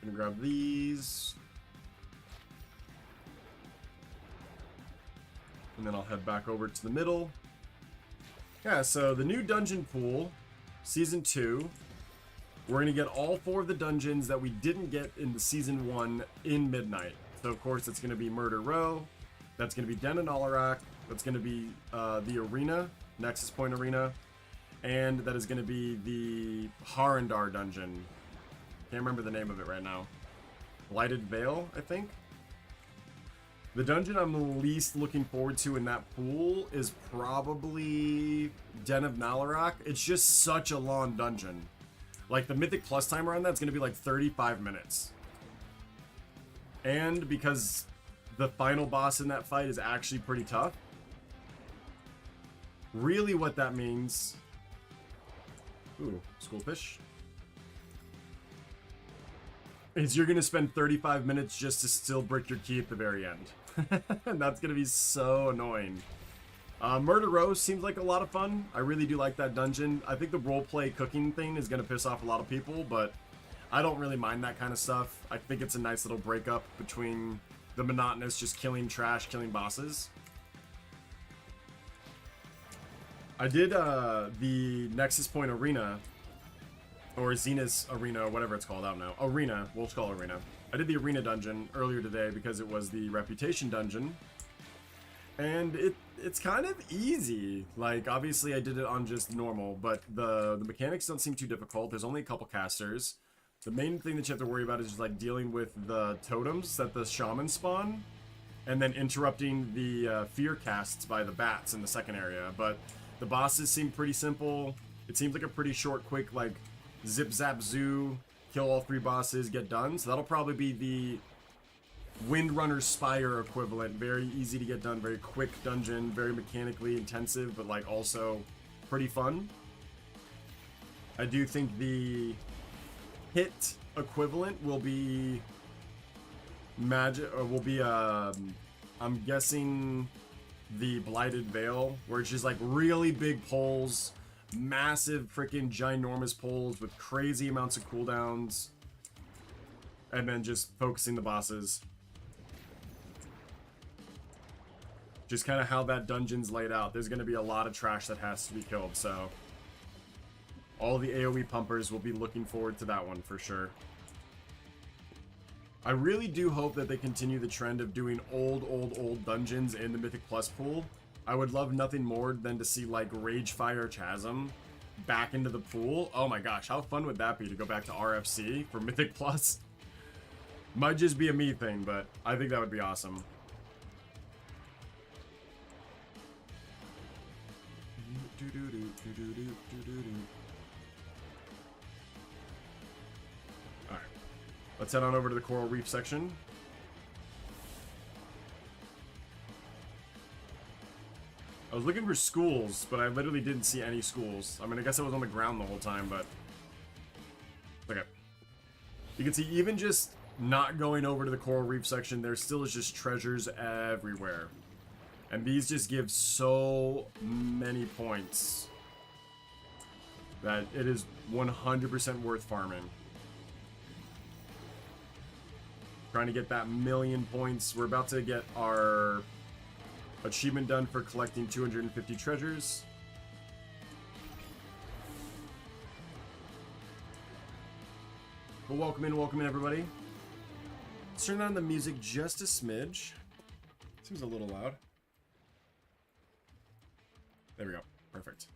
Gonna grab these. And then I'll head back over to the middle. Yeah, so the new dungeon pool, Season 2. We're going to get all 4 of the dungeons that we didn't get in the Season 1 in Midnight. So, of course, it's going to be Murder Row. That's going to be Den of Nalarak. That's going to be the Arena, Nexus Point Arena. And that is going to be the Harandar dungeon. Can't remember the name of it right now. Lighted Veil, I think. The dungeon I'm least looking forward to in that pool is probably Den of Nalarok. It's just such a long dungeon. Like, the Mythic Plus timer on that's going to be like 35 minutes. And because the final boss in that fight is actually pretty tough, really what that means... Ooh, schoolfish. Is you're going to spend 35 minutes just to still brick your key at the very end. And that's going to be so annoying. Murder Row seems like a lot of fun. I really do like that dungeon. I think the roleplay cooking thing is going to piss off a lot of people, but I don't really mind that kind of stuff. I think it's a nice little breakup between the monotonous just killing trash, killing bosses. I did the Nexus Point Arena, or Zenith Arena, or whatever it's called, I don't know. Arena, we'll just call it Arena. I did the Arena dungeon earlier today because it was the Reputation dungeon. And it's kind of easy. Like, obviously I did it on just normal, but the mechanics don't seem too difficult. There's only a couple casters. The main thing that you have to worry about is just like dealing with the totems that the shamans spawn, and then interrupting the fear casts by the bats in the second area. But the bosses seem pretty simple. It seems like a pretty short, quick, like, zip zap zoo, kill all 3 bosses, get done. So that'll probably be the Windrunner Spire equivalent. Very easy to get done, very quick dungeon, very mechanically intensive, but like also pretty fun. I do think the hit equivalent will be magic, or will be I'm guessing the Blighted Veil, where it's just like really big poles, massive freaking ginormous poles with crazy amounts of cooldowns, and then just focusing the bosses. Just kind of how that dungeon's laid out. There's going to be a lot of trash that has to be killed, so all the AoE pumpers will be looking forward to that one for sure. I really do hope that they continue the trend of doing old dungeons in the Mythic Plus pool. I would love nothing more than to see like Ragefire Chasm back into the pool. Oh my gosh, how fun would that be to go back to RFC for Mythic Plus? Might just be a me thing, but I think that would be awesome. Alright. Let's head on over to the Coral Reef section. I was looking for schools, but I literally didn't see any schools. I mean, I guess I was on the ground the whole time, but... Okay. You can see even just not going over to the Coral Reef section, there still is just treasures everywhere. And these just give so many points that it is 100% worth farming. Trying to get that 1,000,000 points. We're about to get our achievement done for collecting 250 treasures. But welcome in everybody. Let's turn down the music just a smidge. Seems a little loud. There we go. Perfect.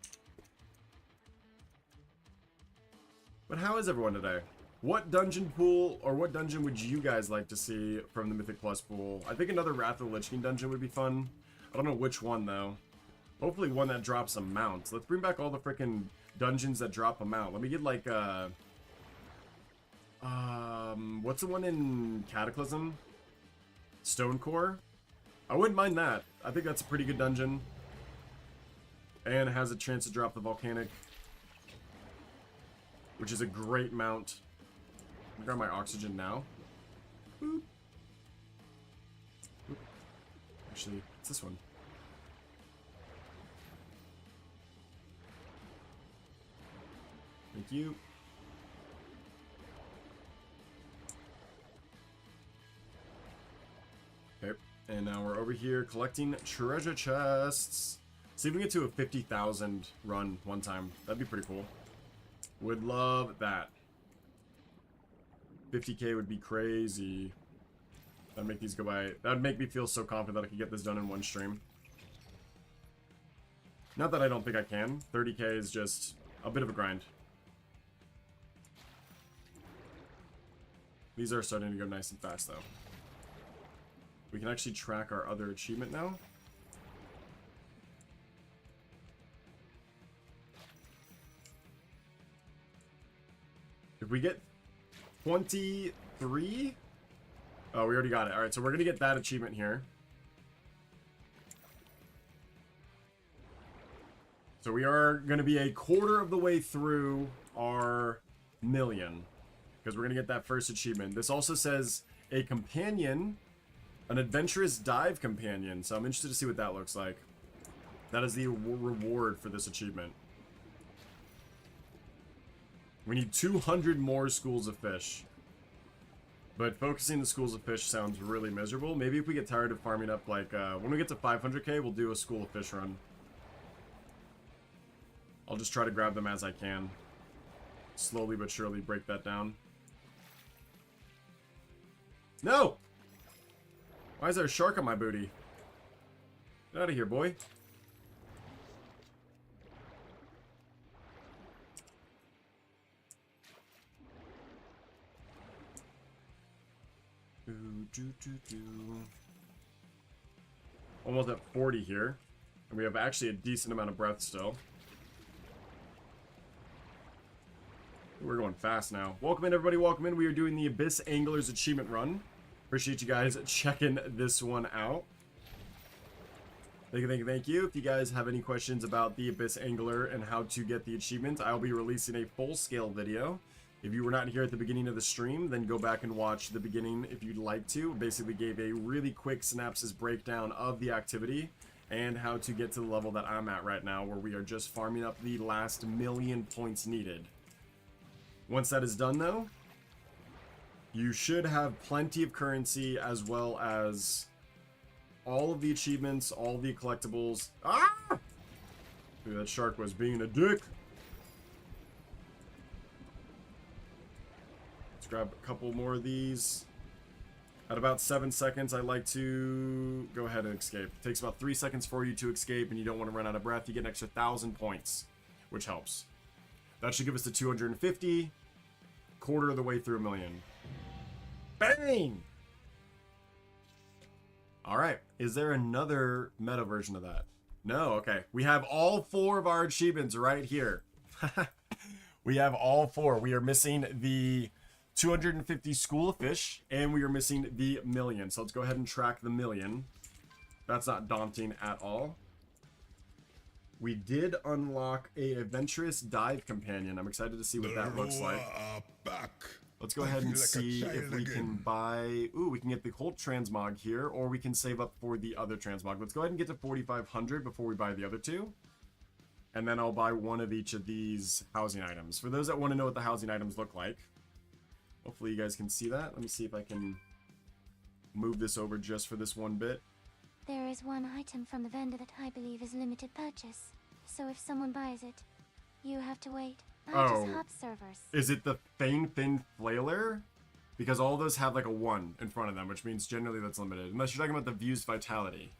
But how is everyone today? What dungeon pool, or what dungeon would you guys like to see from the Mythic Plus pool? I think another Wrath of the Lich King dungeon would be fun. I don't know which one, though. Hopefully one that drops a mount. Let's bring back all the freaking dungeons that drop a mount. Let me get, like, what's the one in Cataclysm? Stonecore? I wouldn't mind that. I think that's a pretty good dungeon. And it has a chance to drop the Volcanic, which is a great mount. I got my oxygen now. Boop. Boop. Actually, it's this one. Thank you. Okay, and now we're over here collecting treasure chests. See if we can get to a 50,000 run one time. That'd be pretty cool. Would love that. 50k would be crazy. That'd make these go by. That'd make me feel so confident that I could get this done in one stream. Not that I don't think I can. 30k is just a bit of a grind. These are starting to go nice and fast though. We can actually track our other achievement now. If we get 23... Oh, we already got it. Alright, so we're going to get that achievement here. So we are going to be a quarter of the way through our million. Because we're going to get that first achievement. This also says a companion, an adventurous dive companion. So I'm interested to see what that looks like. That is the reward for this achievement. We need 200 more schools of fish. But focusing the schools of fish sounds really miserable. Maybe if we get tired of farming up, like, when we get to 500k, we'll do a school of fish run. I'll just try to grab them as I can. Slowly but surely break that down. No! Why is there a shark on my booty? Get out of here, boy. Almost at 40 here. And we have actually a decent amount of breath still. We're going fast now. Welcome in, everybody. Welcome in. We are doing the Abyss Anglers Achievement Run. Appreciate you guys checking this one out. Thank you. If you guys have any questions about the Abyss Angler and how to get the achievement, I'll be releasing a full-scale video. If you were not here at the beginning of the stream, then go back and watch the beginning if you'd like to. Basically gave a really quick synopsis breakdown of the activity and how to get to the level that I'm at right now, where we are just farming up the last 1,000,000 points needed. Once that is done, though, you should have plenty of currency as well as all of the achievements, all the collectibles. Ah! Dude, that shark was being a dick. Let's grab a couple more of these. At about 7 seconds, I like to go ahead and escape. It takes about 3 seconds for you to escape, and you don't want to run out of breath. You get an extra 1,000 points, which helps. That should give us the 250, quarter of the way through 1,000,000. Bang! Alright, is there another meta version of that? No, okay. We have all 4 of our achievements right here. We have all 4. We are missing the 250 School of Fish, and we are missing the 1,000,000. So let's go ahead and track the 1,000,000. That's not daunting at all. We did unlock a adventurous dive companion. I'm excited to see what that looks like. Let's go ahead and see if we can buy... Ooh, we can get the Holt transmog here, or we can save up for the other transmog. Let's go ahead and get to 4,500 before we buy the other 2. And then I'll buy one of each of these housing items. For those that want to know what the housing items look like, hopefully you guys can see that. Let me see if I can move this over just for this one bit. There is one item from the vendor that I believe is limited purchase. So if someone buys it, you have to wait. I just hop servers. Is it the Fane Fin Flailer? Because all those have like a 1 in front of them, which means generally that's limited. Unless you're talking about the Views Vitality.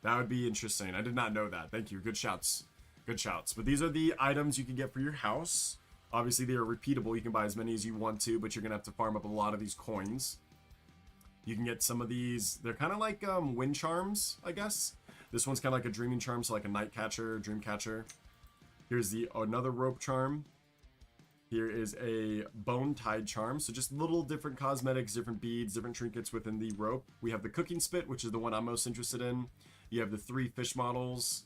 That would be interesting. I did not know that. Thank you. Good shouts. Good shouts. But these are the items you can get for your house. Obviously, they are repeatable. You can buy as many as you want to, but you're going to have to farm up a lot of these coins. You can get some of these. They're kind of like wind charms, I guess. This one's kind of like a dreaming charm, so like a night catcher, dream catcher. Here's another rope charm. Here is a bone tide charm. So just little different cosmetics, different beads, different trinkets within the rope. We have the cooking spit, which is the one I'm most interested in. You have the 3 fish models,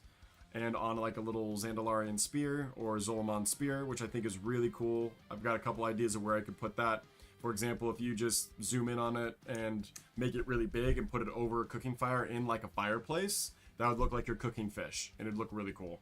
and on like a little Zandalarian spear or Zolomon spear, which I think is really cool. I've got a couple ideas of where I could put that. For example, if you just zoom in on it and make it really big and put it over a cooking fire in like a fireplace, that would look like you're cooking fish, and it'd look really cool.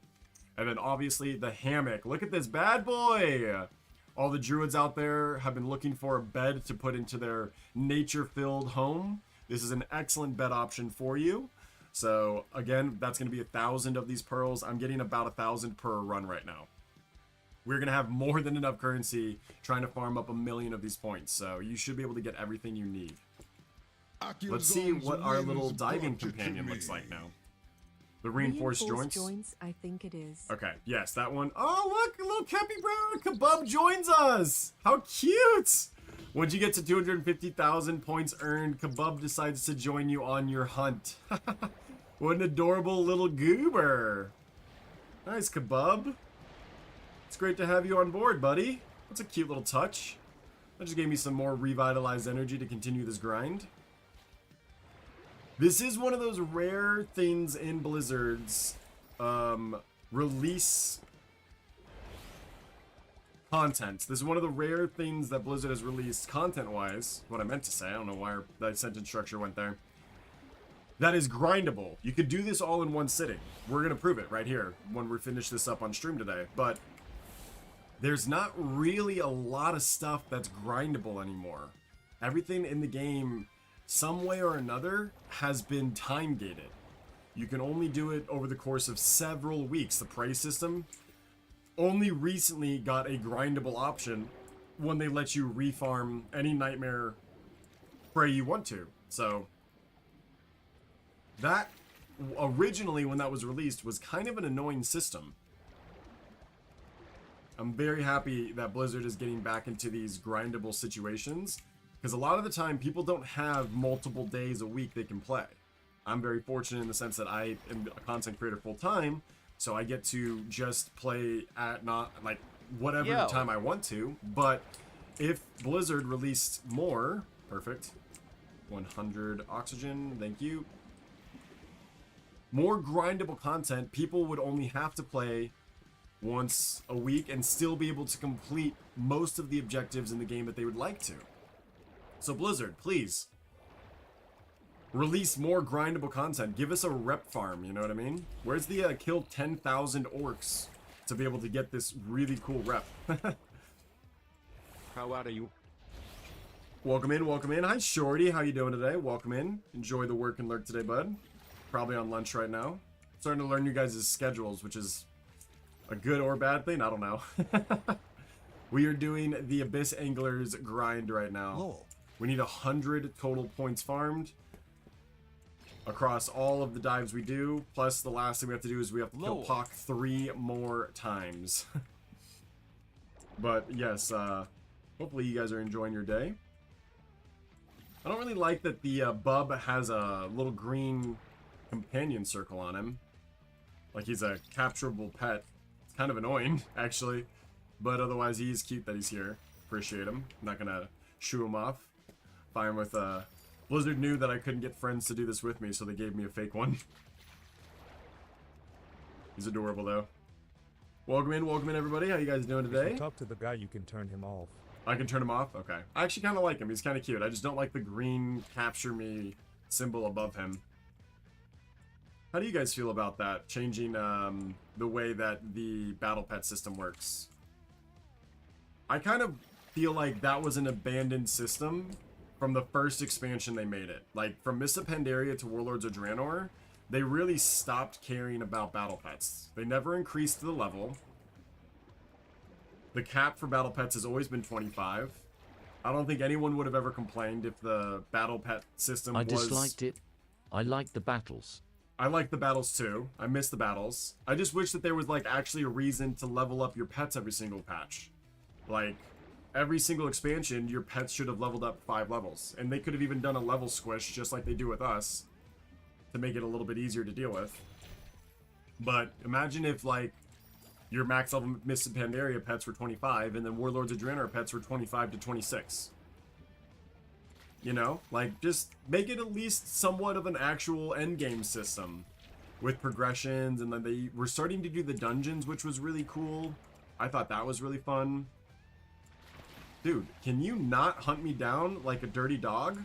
And then obviously the hammock. Look at this bad boy! All the druids out there have been looking for a bed to put into their nature-filled home. This is an excellent bed option for you. So again, that's going to be 1,000 of these pearls. I'm getting about 1,000 per run right now. We're going to have more than enough currency trying to farm up 1,000,000 of these points. So you should be able to get everything you need. Let's see what our little diving companion looks like now. The reinforced joints? I think it is. Okay, yes, that one. Oh, look, a little capybara kebab joins us. How cute. Once you get to 250,000 points earned, Kebub decides to join you on your hunt. What an adorable little goober. Nice, Kebub. It's great to have you on board, buddy. That's a cute little touch. That just gave me some more revitalized energy to continue this grind. This is one of those rare things in Blizzard's release content. This is one of the rare things that Blizzard has released content-wise. What I meant to say, I don't know why that sentence structure went there. That is grindable. You could do this all in one sitting. We're gonna prove it right here when we finish this up on stream today. But there's not really a lot of stuff that's grindable anymore. Everything in the game, some way or another, has been time gated. You can only do it over the course of several weeks. The price system only recently got a grindable option when they let you refarm any nightmare prey you want to. So that originally, when that was released, was kind of an annoying system. I'm very happy that Blizzard is getting back into these grindable situations, because a lot of the time people don't have multiple days a week they can play. I'm very fortunate in the sense that I am a content creator full time, so I get to just play at not like whatever time I want to. But if Blizzard released more, perfect, 100 oxygen, thank you. More grindable content, people would only have to play once a week and still be able to complete most of the objectives in the game that they would like to. So Blizzard, please release more grindable content. Give us a rep farm, you know what I mean? Where's the kill 10,000 orcs to be able to get this really cool rep? How are you? Welcome in, welcome in. Hi Shorty, how you doing today? Welcome in. Enjoy the work and lurk today, bud. Probably on lunch right now. Starting to learn you guys' schedules, which is a good or bad thing, I don't know. We are doing the Abyss Anglers grind right now. Lol. We need 100 total points farmed across all of the dives we do. Plus, the last thing we have to do is we have to kill Pock 3 more times. But yes, hopefully you guys are enjoying your day. I don't really like that the Bub has a little green companion circle on him. Like he's a capturable pet. It's kind of annoying, actually. But otherwise, he's cute that he's here. Appreciate him. I'm not gonna shoo him off. Fine with, Blizzard knew that I couldn't get friends to do this with me, so they gave me a fake one. He's adorable, though. Welcome in, everybody. How you guys doing today? If you talk to the guy, you can turn him off. I can turn him off? Okay. I actually kind of like him. He's kind of cute. I just don't like the green capture me symbol above him. How do you guys feel about that? Changing the way that the battle pet system works. I kind of feel like that was an abandoned system from the first expansion they made it. Like, from Mists of Pandaria to Warlords of Draenor, they really stopped caring about battle pets. They never increased the level. The cap for battle pets has always been 25. I don't think anyone would have ever complained if the battle pet system was... I disliked it. I liked the battles. I like the battles too. I miss the battles. I just wish that there was like actually a reason to level up your pets every single patch. Like, every single expansion, your pets should have leveled up 5 levels. And they could have even done a level squish just like they do with us to make it a little bit easier to deal with. But imagine if like your max level Mists of Pandaria pets were 25 and then Warlords of Draenor pets were 25 to 26. You know, like, just make it at least somewhat of an actual endgame system with progressions, and then they were starting to do the dungeons, which was really cool. I thought that was really fun. Dude, can you not hunt me down like a dirty dog?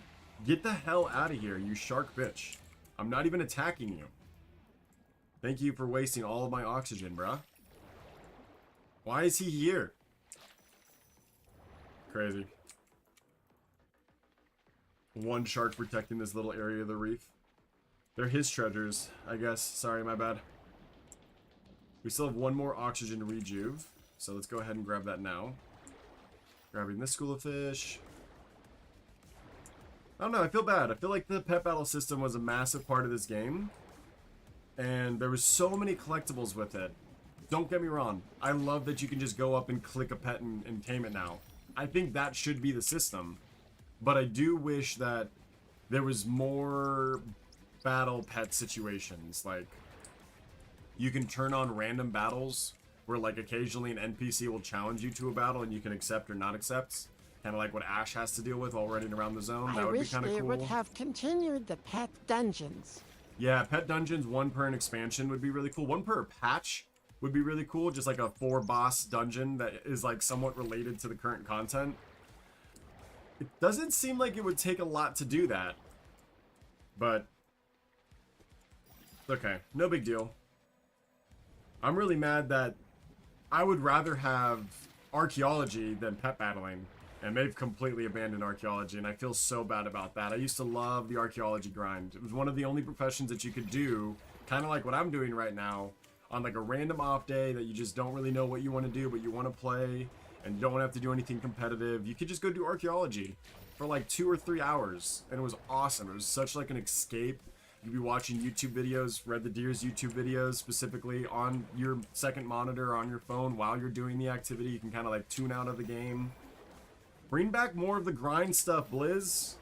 Get the hell out of here, you shark bitch. I'm not even attacking you. Thank you for wasting all of my oxygen, bruh. Why is he here? Crazy. One shark protecting this little area of the reef. They're his treasures, I guess. Sorry, my bad. We still have one more oxygen to rejuve, so let's go ahead and grab that now. Grabbing this school of fish. I don't know, I feel bad. I feel like the pet battle system was a massive part of this game, and there was so many collectibles with it. Don't get me wrong, I love that you can just go up and click a pet and tame it now. I think that should be the system. But I do wish that there was more battle pet situations. Like, you can turn on random battles where, like, occasionally an NPC will challenge you to a battle and you can accept or not accept. Kind of like what Ash has to deal with while running around the zone. That would be kind of cool. I wish they would have continued the pet dungeons. Yeah, pet dungeons, 1 per an expansion would be really cool. 1 per patch would be really cool. Just like a 4-boss dungeon that is like somewhat related to the current content. It doesn't seem like it would take a lot to do that. But, okay, no big deal. I'm really mad that I would rather have archaeology than pet battling. And they've completely abandoned archaeology, and I feel so bad about that. I used to love the archaeology grind. It was one of the only professions that you could do, kind of like what I'm doing right now, on like a random off day that you just don't really know what you want to do, but you want to play, and you don't have to do anything competitive. You could just go do archaeology for like 2 or 3 hours, and it was awesome. It was such like an escape. You'd be watching YouTube videos, Red the Deer's YouTube videos, specifically on your second monitor or on your phone while you're doing the activity. You can kind of like tune out of the game. Bring back more of the grind stuff, Blizz.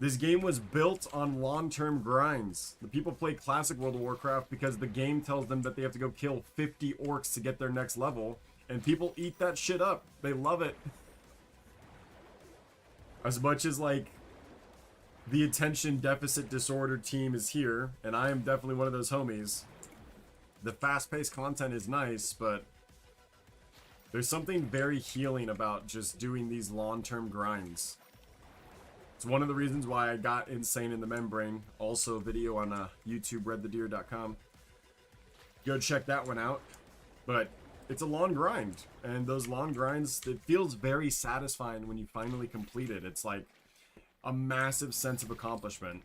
This game was built on long-term grinds. The people play classic World of Warcraft because the game tells them that they have to go kill 50 orcs to get their next level. And people eat that shit up. They love it. As much as, like, the attention deficit disorder team is here, and I am definitely one of those homies. The fast-paced content is nice, but there's something very healing about just doing these long-term grinds. It's one of the reasons why I got Insane in the Membrane. Also a video on YouTube, redthedeer.com. Go check that one out. But it's a long grind. And those long grinds, it feels very satisfying when you finally complete it. It's like a massive sense of accomplishment.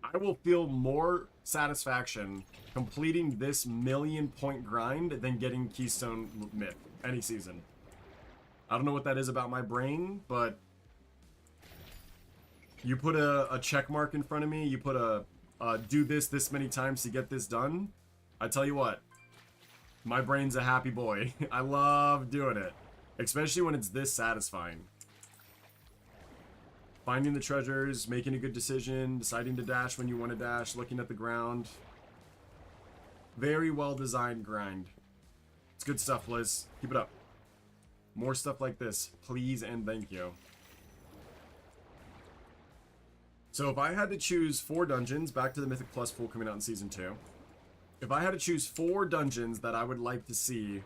I will feel more satisfaction completing this 1,000,000-point grind than getting Keystone Myth any season. I don't know what that is about my brain, but you put a check mark in front of me, you put a do this many times to get this done, I tell you what, my brain's a happy boy. I love doing it, especially when it's this satisfying. Finding the treasures, making a good decision, deciding to dash when you want to dash, looking at the ground. Very well designed grind. It's good stuff, Liz. Keep it up. More stuff like this, please and thank you. So if I had to choose 4 dungeons, back to the Mythic Plus pool coming out in Season 2. If I had to choose 4 dungeons that I would like to see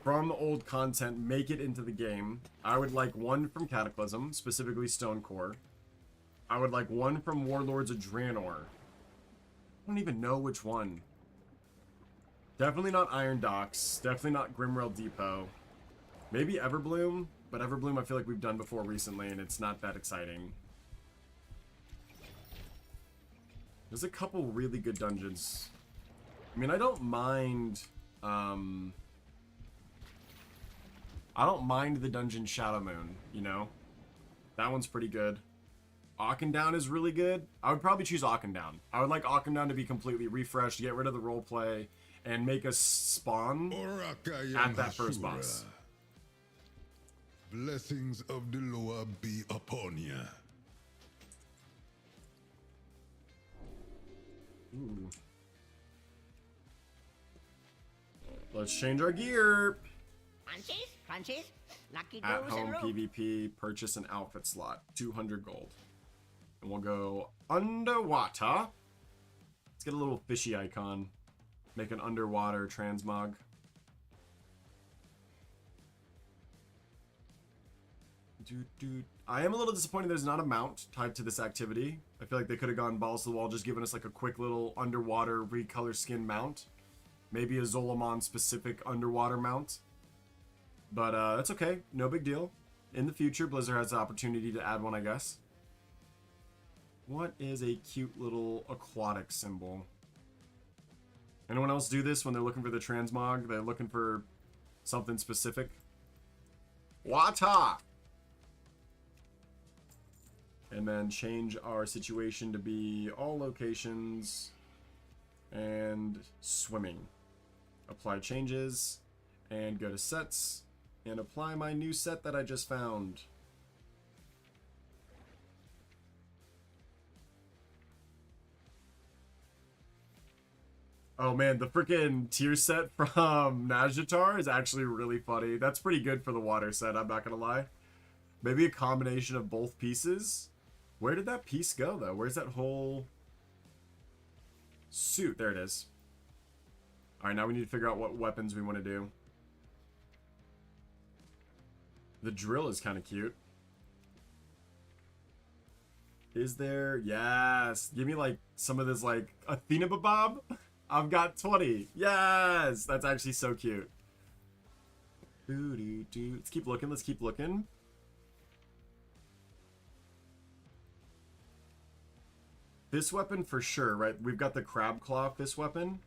from old content make it into the game, I would like 1 from Cataclysm, specifically Stonecore. I would like 1 from Warlords of Draenor. I don't even know which one. Definitely not Iron Docks. Definitely not Grimrail Depot. Maybe Everbloom, but Everbloom I feel like we've done before recently and it's not that exciting. There's a couple really good dungeons. I mean, I don't mind the dungeon Shadowmoon, you know? That one's pretty good. Auchendown is really good. I would probably choose Auchendown. I would like Auchendown to be completely refreshed, get rid of the roleplay, and make us spawn at that first boss. Blessings of the Loa be upon ya. Ooh. Let's change our gear. Crunchies, lucky At doos home and rope. PvP, purchase an outfit slot, 200 gold. And we'll go underwater. Let's get a little fishy icon. Make an underwater transmog. I am a little disappointed there's not a mount tied to this activity. I feel like they could have gone balls to the wall, just giving us like a quick little underwater recolor skin mount. Maybe a Zolamon specific underwater mount. But that's okay, no big deal. In the future, Blizzard has the opportunity to add one, I guess. What is a cute little aquatic symbol? Anyone else do this when they're looking for the transmog? They're looking for something specific? Water! And then change our situation to be all locations and swimming. Apply changes and go to sets and apply my new set that I just found. Oh man, the freaking tier set from Nazjatar is actually really funny. That's pretty good for the water set, I'm not gonna lie. Maybe a combination of both pieces. Where did that piece go though? Where's that whole suit? There it is. Alright, now we need to figure out what weapons we want to do. The drill is kind of cute. Is there? Yes. Give me like some of this like Athena Bob. I've got 20. Yes. That's actually so cute. Let's keep looking. Let's keep looking. This weapon for sure, right? We've got the crab claw fist weapon.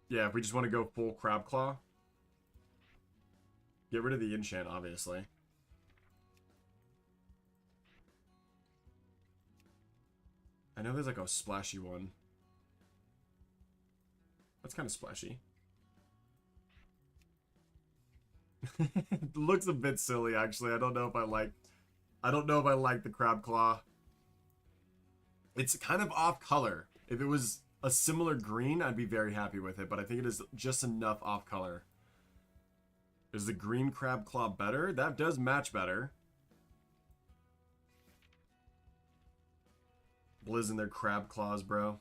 Yeah, if we just want to go full crab claw. Get rid of the enchant, obviously. I know there's like a splashy one. That's kind of splashy. It looks a bit silly, actually. I don't know if I like the crab claw. It's kind of off color. If it was a similar green, I'd be very happy with it, but I think it is just enough off color. Is the green crab claw better? That does match better. Blizz and their crab claws, bro.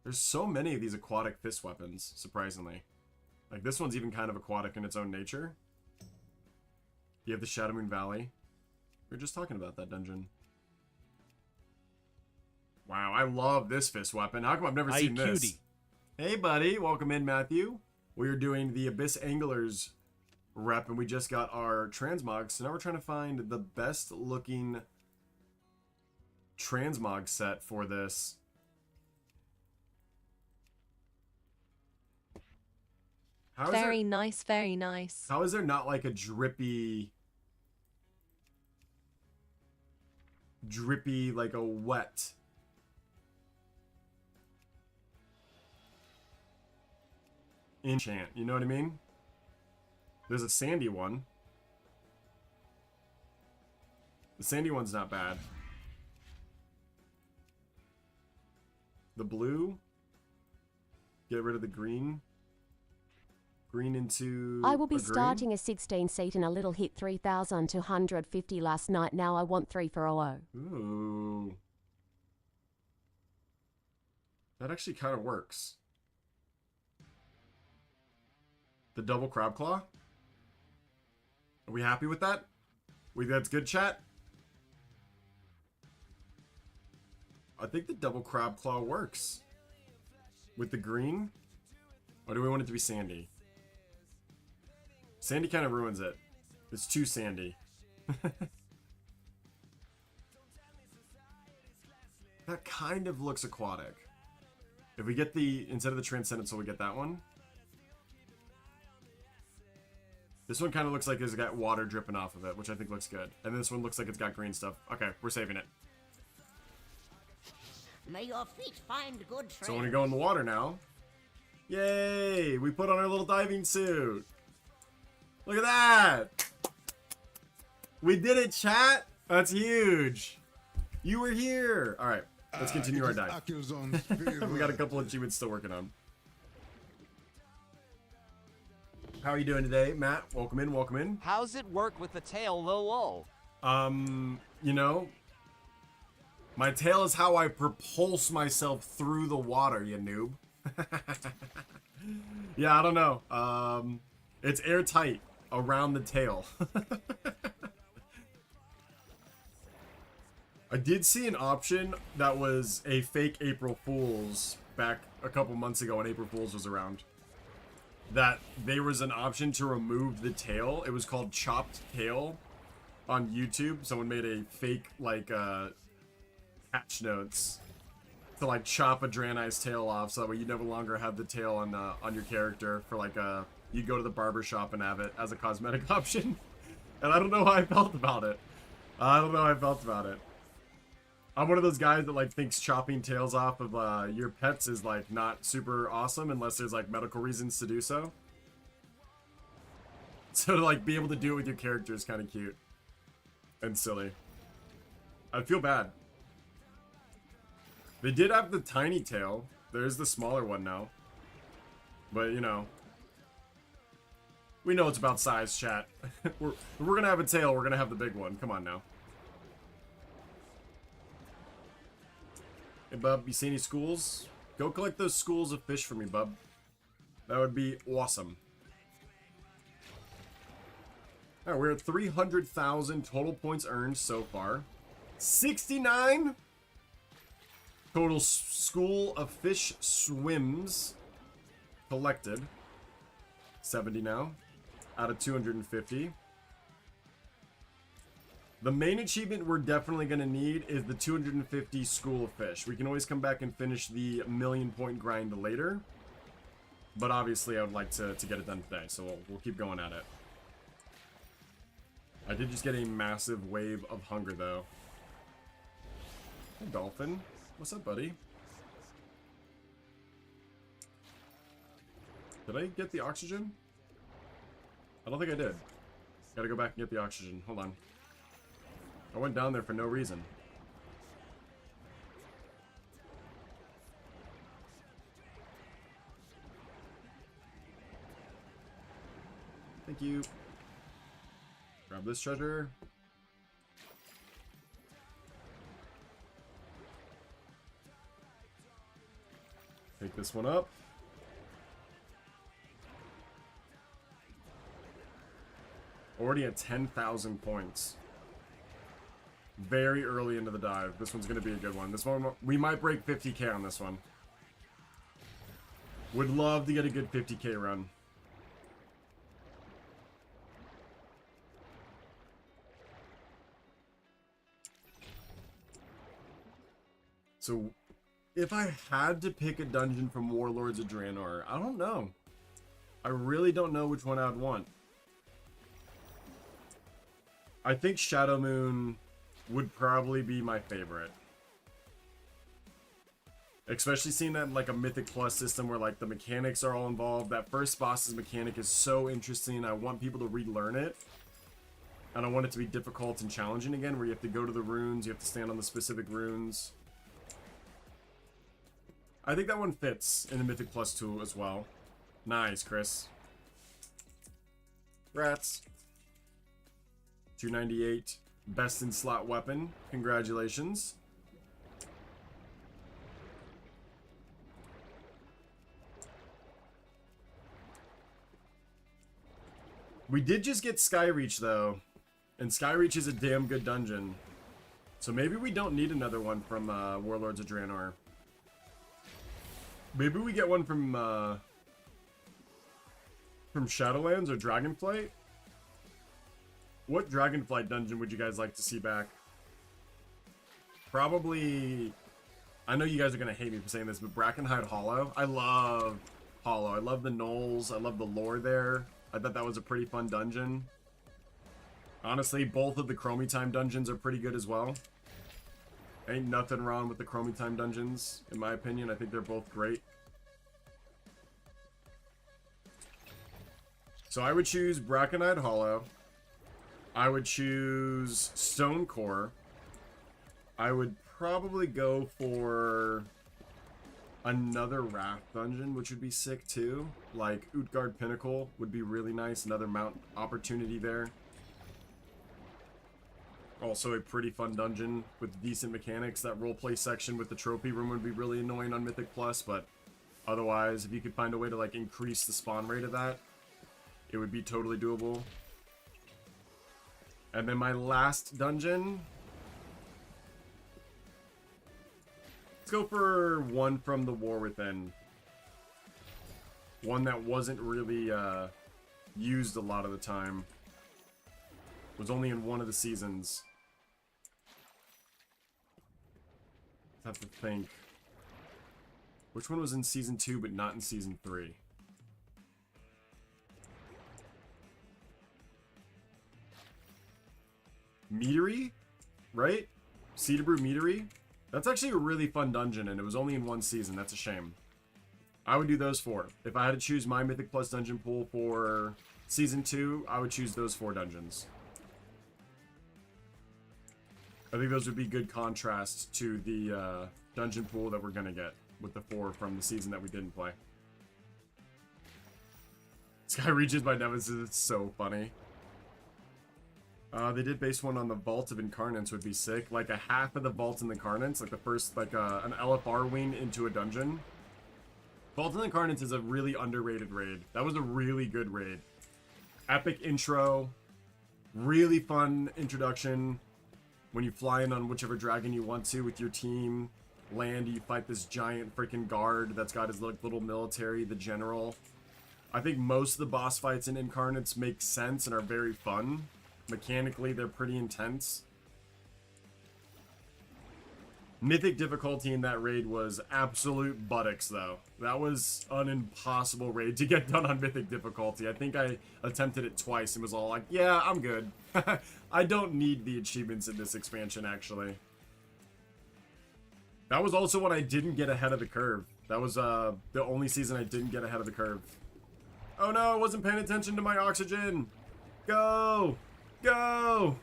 There's so many of these aquatic fist weapons, surprisingly. Like, this one's even kind of aquatic in its own nature. You have the Shadowmoon Valley. We were just talking about that dungeon. Wow, I love this fist weapon. How come I've never seen this? Cutie. Hey, buddy. Welcome in, Matthew. We are doing the Abyss Anglers rep, and we just got our transmog, so now we're trying to find the best looking transmog set for this. Very nice, very nice. How is there not like a drippy, like a wet enchant? You know what I mean? There's a sandy one. The sandy one's not bad. The blue. Get rid of the green. Green into I will be a green. starting a 16 seat and a little hit 3,250 last night. Now I want 3 for 00. Ooh. That actually kind of works. The double crab claw. Are we happy with that? That's good, chat? I think the double crab claw works. With the green? Or do we want it to be sandy? Sandy kind of ruins it. It's too sandy. That kind of looks aquatic. If we get the, instead of the Transcendence, we get that one. This one kind of looks like it's got water dripping off of it, which I think looks good. And this one looks like it's got green stuff. Okay, we're saving it. May your feet find good trails. So when we go in the water now. Yay! We put on our little diving suit. Look at that! We did it, chat! That's huge! You were here! Alright, let's continue our dive. We got a couple of achievements still working on. How are you doing today, Matt? Welcome in, welcome in. How's it work with the tail, lol? You know, my tail is how I propulse myself through the water, you noob. Yeah, I don't know. It's airtight around the tail. I did see an option that was a fake April Fool's back a couple months ago when April Fool's was around. That there was an option to remove the tail. It was called Chopped Tail on YouTube. Someone made a fake, like, patch notes to, like, chop a Draenei's tail off so that way you no longer have the tail on your character for, like, you go to the barber shop and have it as a cosmetic option. And I don't know how I felt about it. I'm one of those guys that like thinks chopping tails off of your pets is like not super awesome unless there's like medical reasons to do so. So to like be able to do it with your character is kind of cute and silly. I feel bad. They did have the tiny tail. There's the smaller one now. But, you know. We know it's about size, chat. we're gonna have a tail, we're gonna have the big one. Come on now. Hey, bub, you see any schools? Go collect those schools of fish for me, bub. That would be awesome. Alright, we're at 300,000 total points earned so far. 69 total school of fish swims collected. 70 now out of 250. The main achievement we're definitely going to need is the 250 school of fish. We can always come back and finish the 1,000,000 point grind later. But obviously I would like to get it done today, so we'll keep going at it. I did just get a massive wave of hunger though. Hey, dolphin. What's up, buddy? Did I get the oxygen? I don't think I did. Gotta go back and get the oxygen. Hold on. I went down there for no reason. Thank you. Grab this treasure. Take this one up. Already at 10,000 points. Very early into the dive. This one's going to be a good one. This one, we might break 50k on this one. Would love to get a good 50k run. So, if I had to pick a dungeon from Warlords of Draenor, I don't know. I really don't know which one I'd want. I think Shadowmoon would probably be my favorite. Especially seeing that in like a Mythic Plus system where like the mechanics are all involved. That first boss's mechanic is so interesting. I want people to relearn it. And I want it to be difficult and challenging again, where you have to go to the runes, you have to stand on the specific runes. I think that one fits in the Mythic Plus tool as well. Nice, Chris. Rats. 298. Best in slot weapon. Congratulations. We did just get Skyreach though. And Skyreach is a damn good dungeon. So maybe we don't need another one from Warlords of Draenor. Maybe we get one from Shadowlands or Dragonflight. What Dragonflight dungeon would you guys like to see back? Probably... I know you guys are going to hate me for saying this, but Brackenhide Hollow. I love Hollow. I love the gnolls. I love the lore there. I thought that was a pretty fun dungeon. Honestly, both of the Chromie Time dungeons are pretty good as well. Ain't nothing wrong with the Chromie Time dungeons, in my opinion. I think they're both great. So I would choose Brackenhide Hollow. I would choose Stone Core. I would probably go for another Wrath dungeon, which would be sick too. Like Utgard Pinnacle would be really nice. Another mount opportunity there. Also a pretty fun dungeon with decent mechanics. That roleplay section with the trophy room would be really annoying on Mythic Plus, but otherwise, if you could find a way to like increase the spawn rate of that, it would be totally doable. And then my last dungeon. Let's go for one from the War Within. One that wasn't really used a lot of the time. Was only in one of the seasons. I have to think. Which one was in season 2 but not in season 3? Meadery? Right? Cedarbroo Meadery? That's actually a really fun dungeon, and it was only in one season. That's a shame. I would do those 4. If I had to choose my Mythic Plus dungeon pool for Season 2, I would choose those 4 dungeons. I think those would be good contrasts to the dungeon pool that we're going to get with the 4 from the season that we didn't play. Sky Regions by Nemesis, it's so funny. They did base one on the Vault of Incarnates would be sick. Like a half of the Vault in the Incarnates, like the first, like an LFR wing into a dungeon. Vault of Incarnates is a really underrated raid. That was a really good raid. Epic intro. Really fun introduction. When you fly in on whichever dragon you want to with your team. Land, you fight this giant freaking guard that's got his little military, the general. I think most of the boss fights in Incarnates make sense and are very fun. Mechanically, they're pretty intense. Mythic difficulty in that raid was absolute buttocks, though. That was an impossible raid to get done on Mythic difficulty. I think I attempted it twice and was all like, yeah, I'm good. I don't need the achievements in this expansion, actually. That was also when I didn't get ahead of the curve. That was the only season I didn't get ahead of the curve. Oh no, I wasn't paying attention to my oxygen. Go! Go!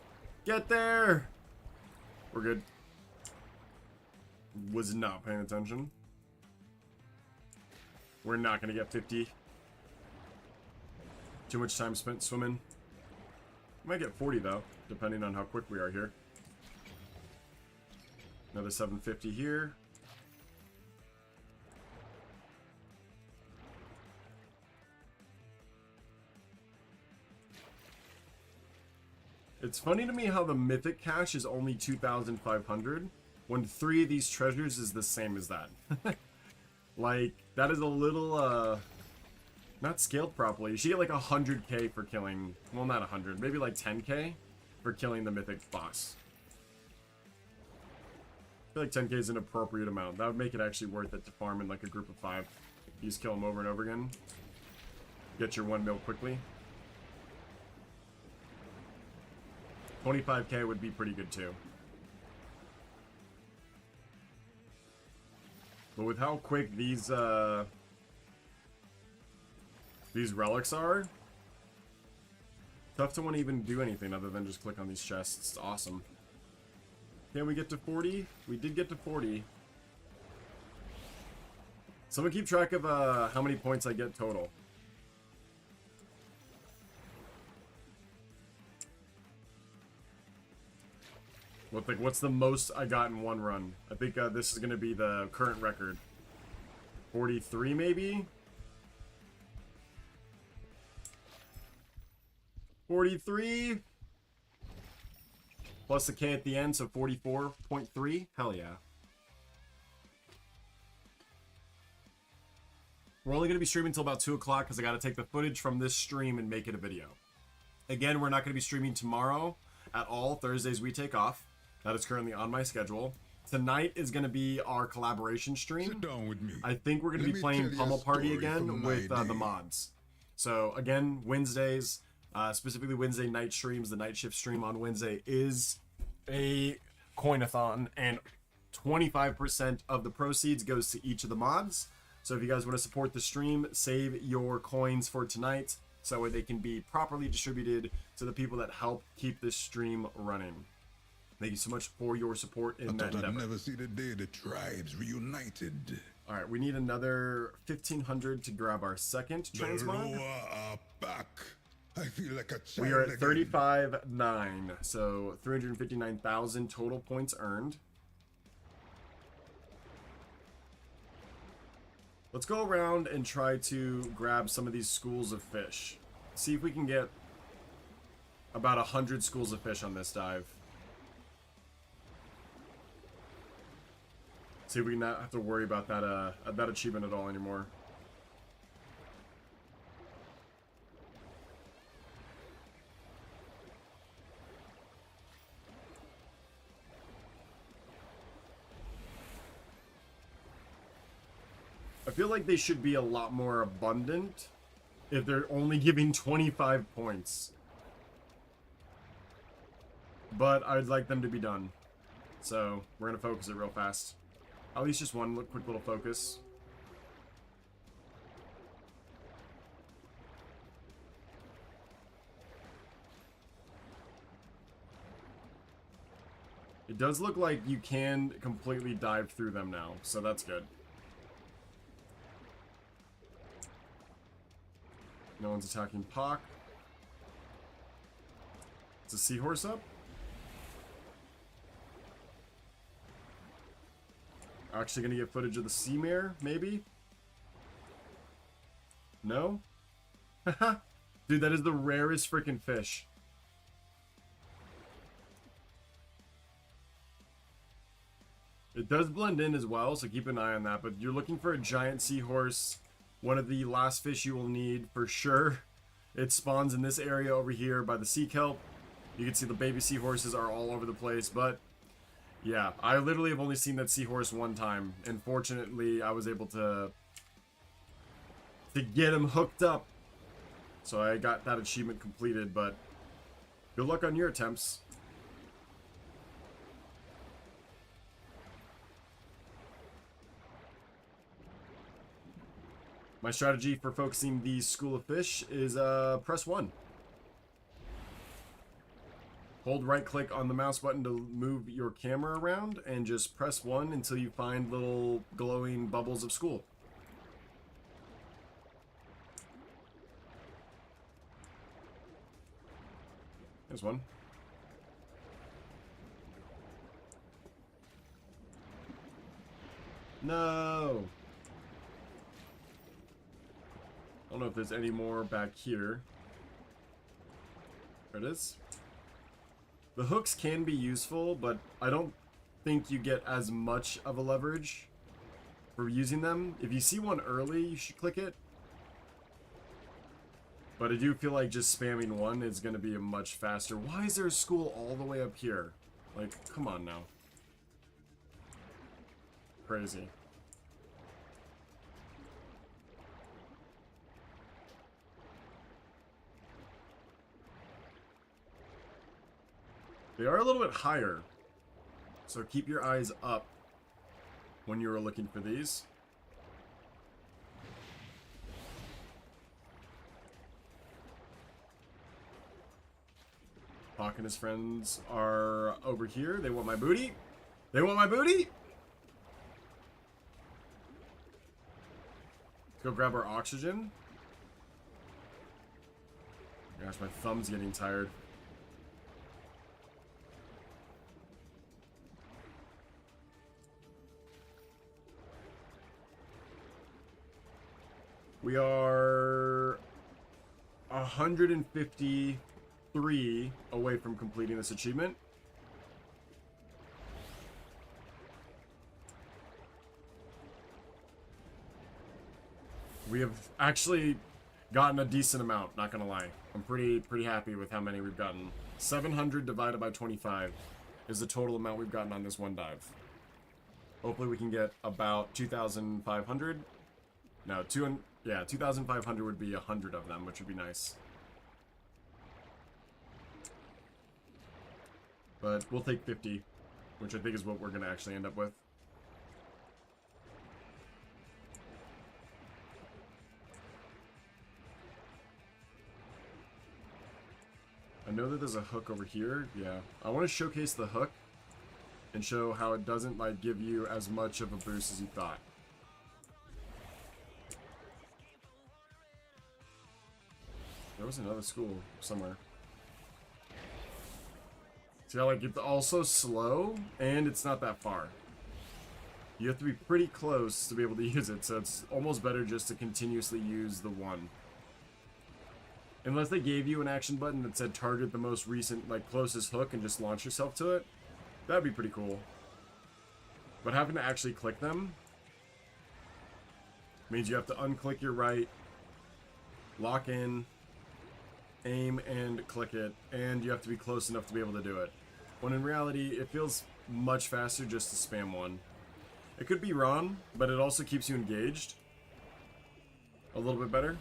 Get there! We're good. Was not paying attention. We're not gonna get 50. Too much time spent swimming. Might get 40 though, depending on how quick we are here. Another 750 here. It's funny to me how the Mythic cache is only 2,500 when 3 of these treasures is the same as that. Like, that is a little, not scaled properly. You should get like 100k for killing, well, not 100, maybe like 10k for killing the Mythic boss. I feel like 10k is an appropriate amount. That would make it actually worth it to farm in like a group of 5. You just kill them over and over again. Get your 1 mil quickly. 25k would be pretty good too. But with how quick these relics are, tough to want to even do anything other than just click on these chests. It's awesome. Can we get to 40? We did get to 40. Someone keep track of how many points I get total. What's the most I got in one run? I think this is going to be the current record. 43 maybe? 43? Plus a K at the end, so 44.3? Hell yeah. We're only going to be streaming until about 2 o'clock because I got to take the footage from this stream and make it a video. Again, we're not going to be streaming tomorrow at all. Thursdays we take off. That is currently on my schedule. Tonight is going to be our collaboration stream. Sit down with me. I think we're going to be playing Pummel Party again with the mods. So again, Wednesdays, specifically Wednesday night streams, the night shift stream on Wednesday is a coin-a-thon, and 25% of the proceeds goes to each of the mods. So if you guys want to support the stream, save your coins for tonight so that way they can be properly distributed to the people that help keep this stream running. Thank you so much for your support in that endeavor. I'd never see the day the tribes reunited. All right, we need another 1,500 to grab our second transmog. The Roa are back. I feel like a child. We are at again. 35.9, so 359,000 total points earned. Let's go around and try to grab some of these schools of fish. See if we can get about 100 schools of fish on this dive. See if we not have to worry about that achievement at all anymore. I feel like they should be a lot more abundant if they're only giving 25 points. But I'd like them to be done. So we're gonna focus it real fast. At least just one quick little focus. It does look like you can completely dive through them now, so that's good. No one's attacking Pock. Is a seahorse up? Actually gonna get footage of the sea mare, maybe? No? Haha. Dude, that is the rarest freaking fish. It does blend in as well, so keep an eye on that. But you're looking for a giant seahorse. One of the last fish you will need for sure. It spawns in this area over here by the sea kelp. You can see the baby seahorses are all over the place, but yeah, I literally have only seen that seahorse one time, and fortunately I was able to get him hooked up. So I got that achievement completed, but good luck on your attempts. My strategy for focusing these school of fish is press 1. Hold right click on the mouse button to move your camera around and just press 1 until you find little glowing bubbles of school. There's one. No! I don't know if there's any more back here. There it is. The hooks can be useful, but I don't think you get as much of a leverage for using them. If you see one early, you should click it. But I do feel like just spamming one is going to be a much faster. Why is there a school all the way up here? Like, come on now. Crazy. They are a little bit higher, so keep your eyes up when you are looking for these. Hawk and his friends are over here. They want my booty. They want my booty. Let's go grab our oxygen. Gosh, my thumb's getting tired. We are 153 away from completing this achievement. We have actually gotten a decent amount, not gonna lie. I'm pretty happy with how many we've gotten. 700 divided by 25 is the total amount we've gotten on this one dive. Hopefully we can get about 2,500. No, 2,500 would be 100 of them, which would be nice. But we'll take 50, which I think is what we're going to actually end up with. I know that there's a hook over here. Yeah, I want to showcase the hook and show how it doesn't like give you as much of a boost as you thought. There was another school somewhere. See how like it's also slow and it's not that far. You have to be pretty close to be able to use it, so it's almost better just to continuously use the one. Unless they gave you an action button that said target the most recent, like closest hook and just launch yourself to it, that'd be pretty cool. But having to actually click them means you have to unclick your right, lock in, aim and click it, and you have to be close enough to be able to do it. When in reality, it feels much faster just to spam one. It could be wrong, but it also keeps you engaged a little bit better.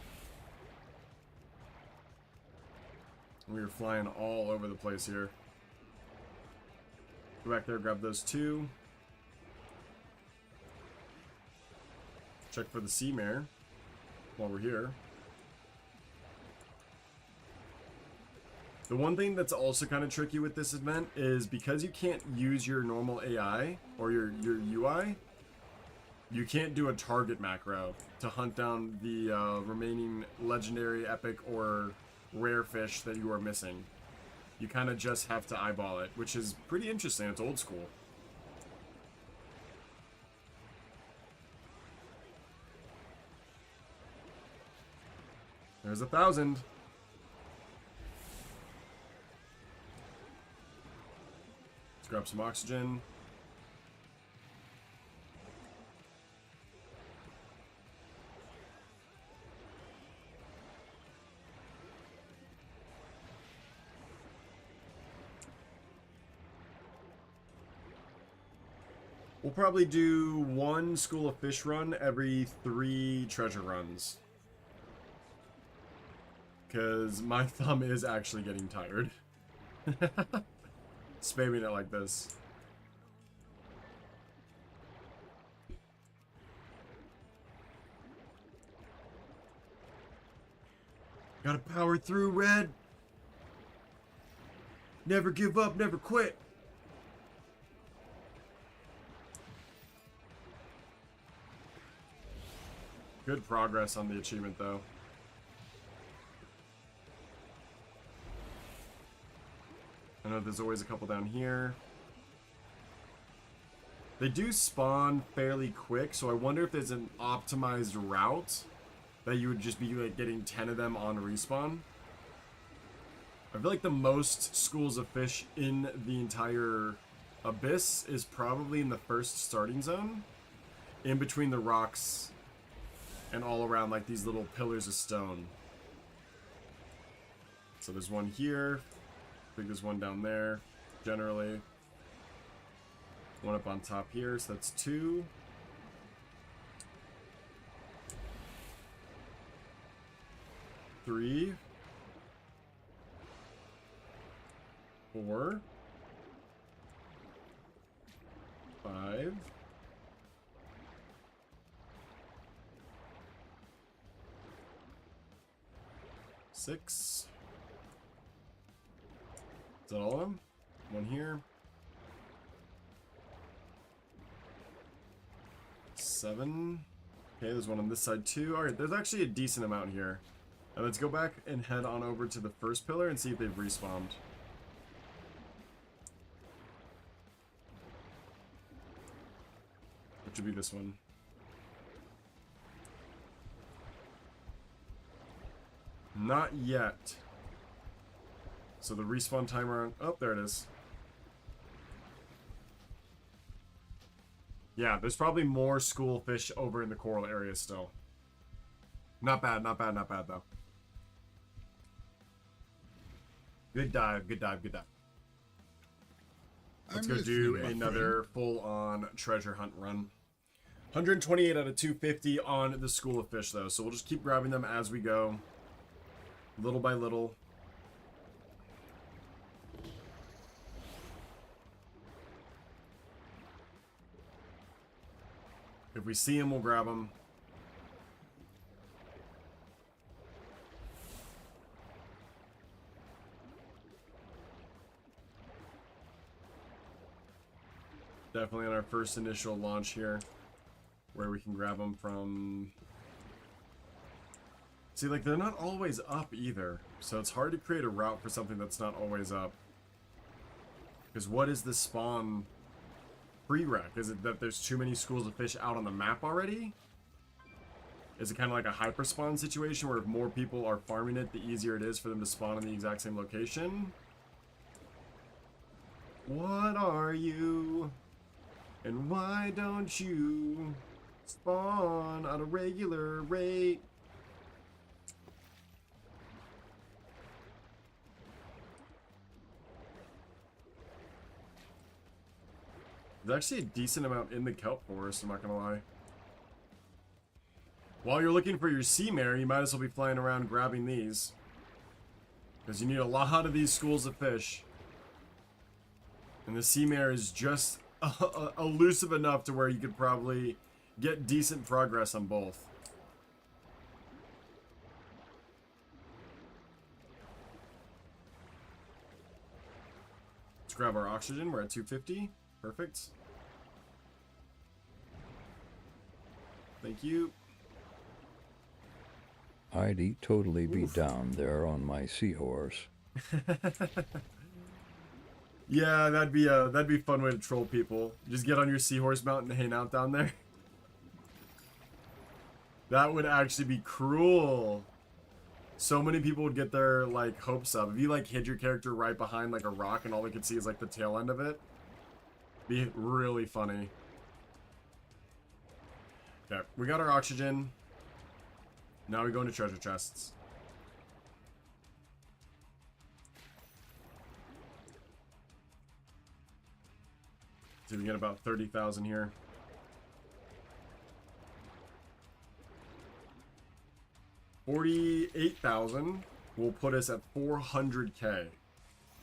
We are flying all over the place here. Go back there, grab those two. Check for the sea mare while we're here. The one thing that's also kind of tricky with this event is because you can't use your normal AI or your UI, you can't do a target macro to hunt down the remaining legendary, epic, or rare fish that you are missing. You kind of just have to eyeball it, which is pretty interesting. It's old school. There's 1,000. Let's grab some oxygen. We'll probably do one School of Fish run every 3 treasure runs. Because my thumb is actually getting tired. Spamming it like this. Gotta power through, Red. Never give up, never quit. Good progress on the achievement, though. I know there's always a couple down here. They do spawn fairly quick, so I wonder if there's an optimized route that you would just be like getting 10 of them on respawn. I feel like the most schools of fish in the entire abyss is probably in the first starting zone, in between the rocks and all around like these little pillars of stone. So there's one here. I think there's one down there, generally. One up on top here, so that's 2. Three. 4. 5. 6. Is that all of them? One here. 7. Okay, there's one on this side too. Alright, there's actually a decent amount here. Now let's go back and head on over to the first pillar and see if they've respawned. Which would be this one. Not yet. So the respawn timer on... Oh, there it is. Yeah, there's probably more school fish over in the coral area still. Not bad, not bad, not bad, though. Good dive, good dive, good dive. Let's go do another full-on treasure hunt run. 128 out of 250 on the school of fish, though. So we'll just keep grabbing them as we go. Little by little. If we see him, we'll grab him. Definitely on our first initial launch here, where we can grab them from... See, like, they're not always up either, so it's hard to create a route for something that's not always up. Because what is the spawn prereq? Is it that there's too many schools of fish out on the map already? Is it kind of like a hyper spawn situation where if more people are farming it, the easier it is for them to spawn in the exact same location? What are you? And why don't you spawn at a regular rate? There's actually a decent amount in the kelp forest, I'm not gonna lie. While you're looking for your sea mare, you might as well be flying around grabbing these. Because you need a lot of these schools of fish. And the sea mare is just elusive enough to where you could probably get decent progress on both. Let's grab our oxygen. We're at 250. Perfect. Thank you. I'd totally be down there on my seahorse. Yeah, that'd be a fun way to troll people. Just get on your seahorse mount and hang out down there. That would actually be cruel. So many people would get their like hopes up. If you like hid your character right behind like a rock and all they could see is like the tail end of it, be really funny. Okay, we got our oxygen. Now we go into treasure chests. So we get about 30,000 here. 48,000 will put us at 400k.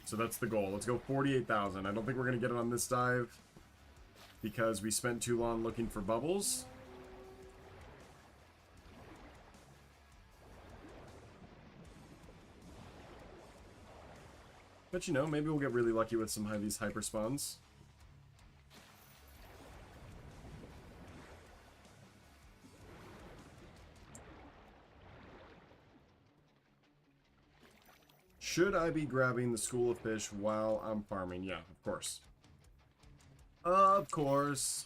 So that's the goal. Let's go 48,000. I don't think we're going to get it on this dive because we spent too long looking for bubbles. But you know, maybe we'll get really lucky with some of these hyper spawns. Should I be grabbing the school of fish while I'm farming? Yeah, of course. Of course.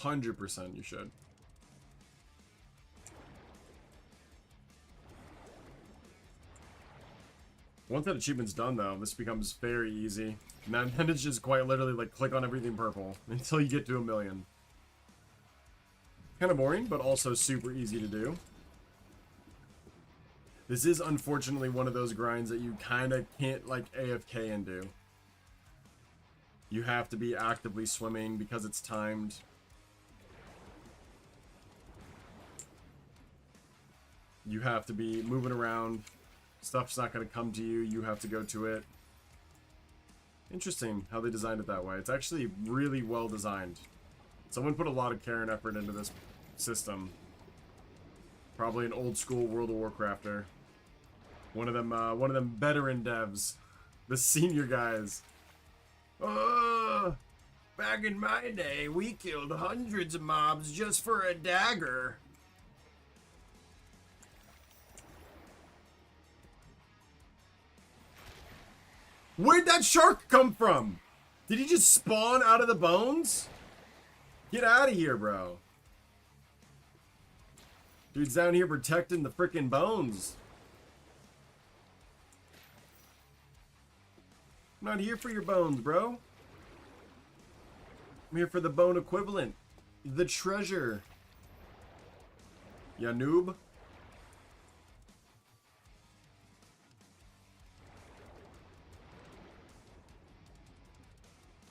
%100% you should. Once that achievement's done, though, this becomes very easy. And then it's just quite literally like click on everything purple until you get to 1 million. Kind of boring, but also super easy to do. This is unfortunately one of those grinds that you kind of can't like AFK and do. You have to be actively swimming because it's timed. You have to be moving around. Stuff's not going to come to you. You have to go to it. Interesting how they designed it that way. It's actually really well designed. Someone put a lot of care and effort into this system. Probably an old school World of Warcrafter. One of them veteran devs. The senior guys. Back in my day, we killed hundreds of mobs just for a dagger. Where'd that shark come from? Did he just spawn out of the bones? Get out of here, bro. Dude's down here protecting the frickin' bones. I'm not here for your bones, bro. I'm here for the bone equivalent. The treasure. Ya noob.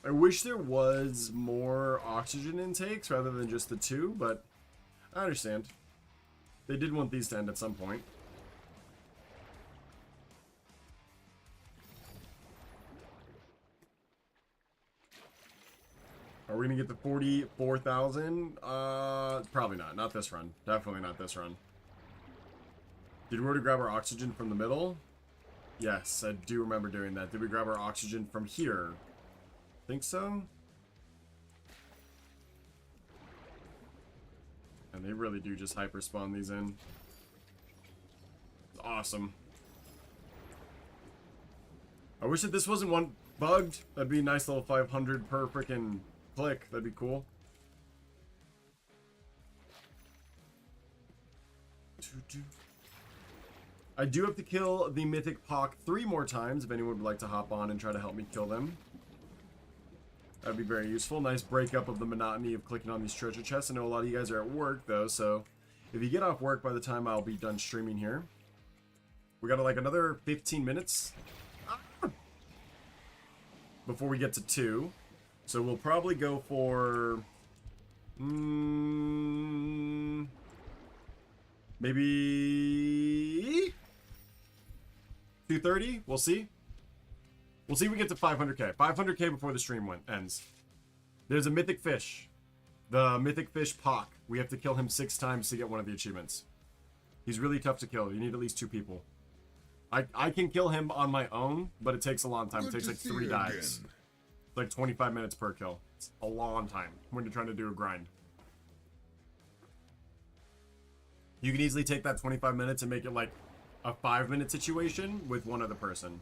I wish there was more oxygen intakes rather than just the 2, but I understand. They did want these to end at some point. Are we gonna get the 44,000? Probably not. Not this run. Definitely not this run. Did we already grab our oxygen from the middle? Yes, I do remember doing that. Did we grab our oxygen from here? Think so? And they really do just hyper spawn these in. It's awesome. I wish that this wasn't one bugged. That'd be a nice little 500 per freaking click. That'd be cool. I do have to kill the Mythic Pock 3 more times if anyone would like to hop on and try to help me kill them. That'd be very useful. Nice breakup of the monotony of clicking on these treasure chests. I know a lot of you guys are at work, though, so if you get off work by the time I'll be done streaming here. We got like another 15 minutes before we get to 2. So we'll probably go for... maybe... 230. We'll see. We'll see if we get to 500k. 500k before the stream ends. There's a mythic fish. The mythic fish Pock. We have to kill him 6 times to get one of the achievements. He's really tough to kill. You need at least 2 people. I can kill him on my own, but it takes a long time. It takes like 3 dives. It's like 25 minutes per kill. It's a long time when you're trying to do a grind. You can easily take that 25 minutes and make it like a 5-minute situation with one other person.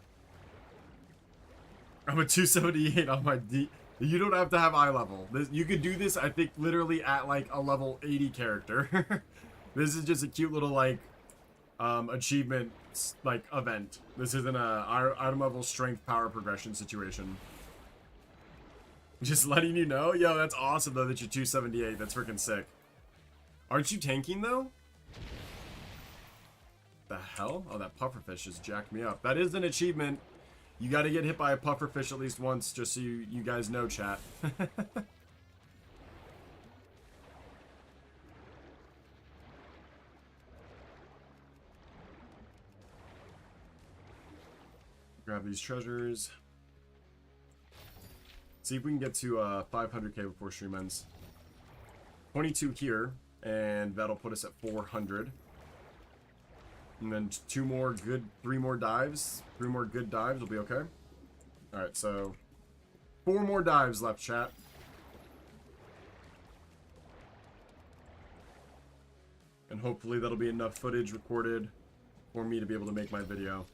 I'm a 278 on my D. You don't have to have eye level. You could do this, I think, literally at like a level 80 character. This is just a cute little like achievement like event. This isn't a item level strength power progression situation. Just letting you know. Yo, that's awesome though that you're 278. That's freaking sick. Aren't you tanking though? The hell? Oh, that pufferfish just jacked me up. That is an achievement. You got to get hit by a pufferfish at least once, just so you guys know, chat. Grab these treasures. See if we can get to 500k before stream ends. 22 here, and that'll put us at 400. And then 3 more dives. 3 more good dives will be okay. Alright, so 4 more dives left, chat. And hopefully that'll be enough footage recorded for me to be able to make my video.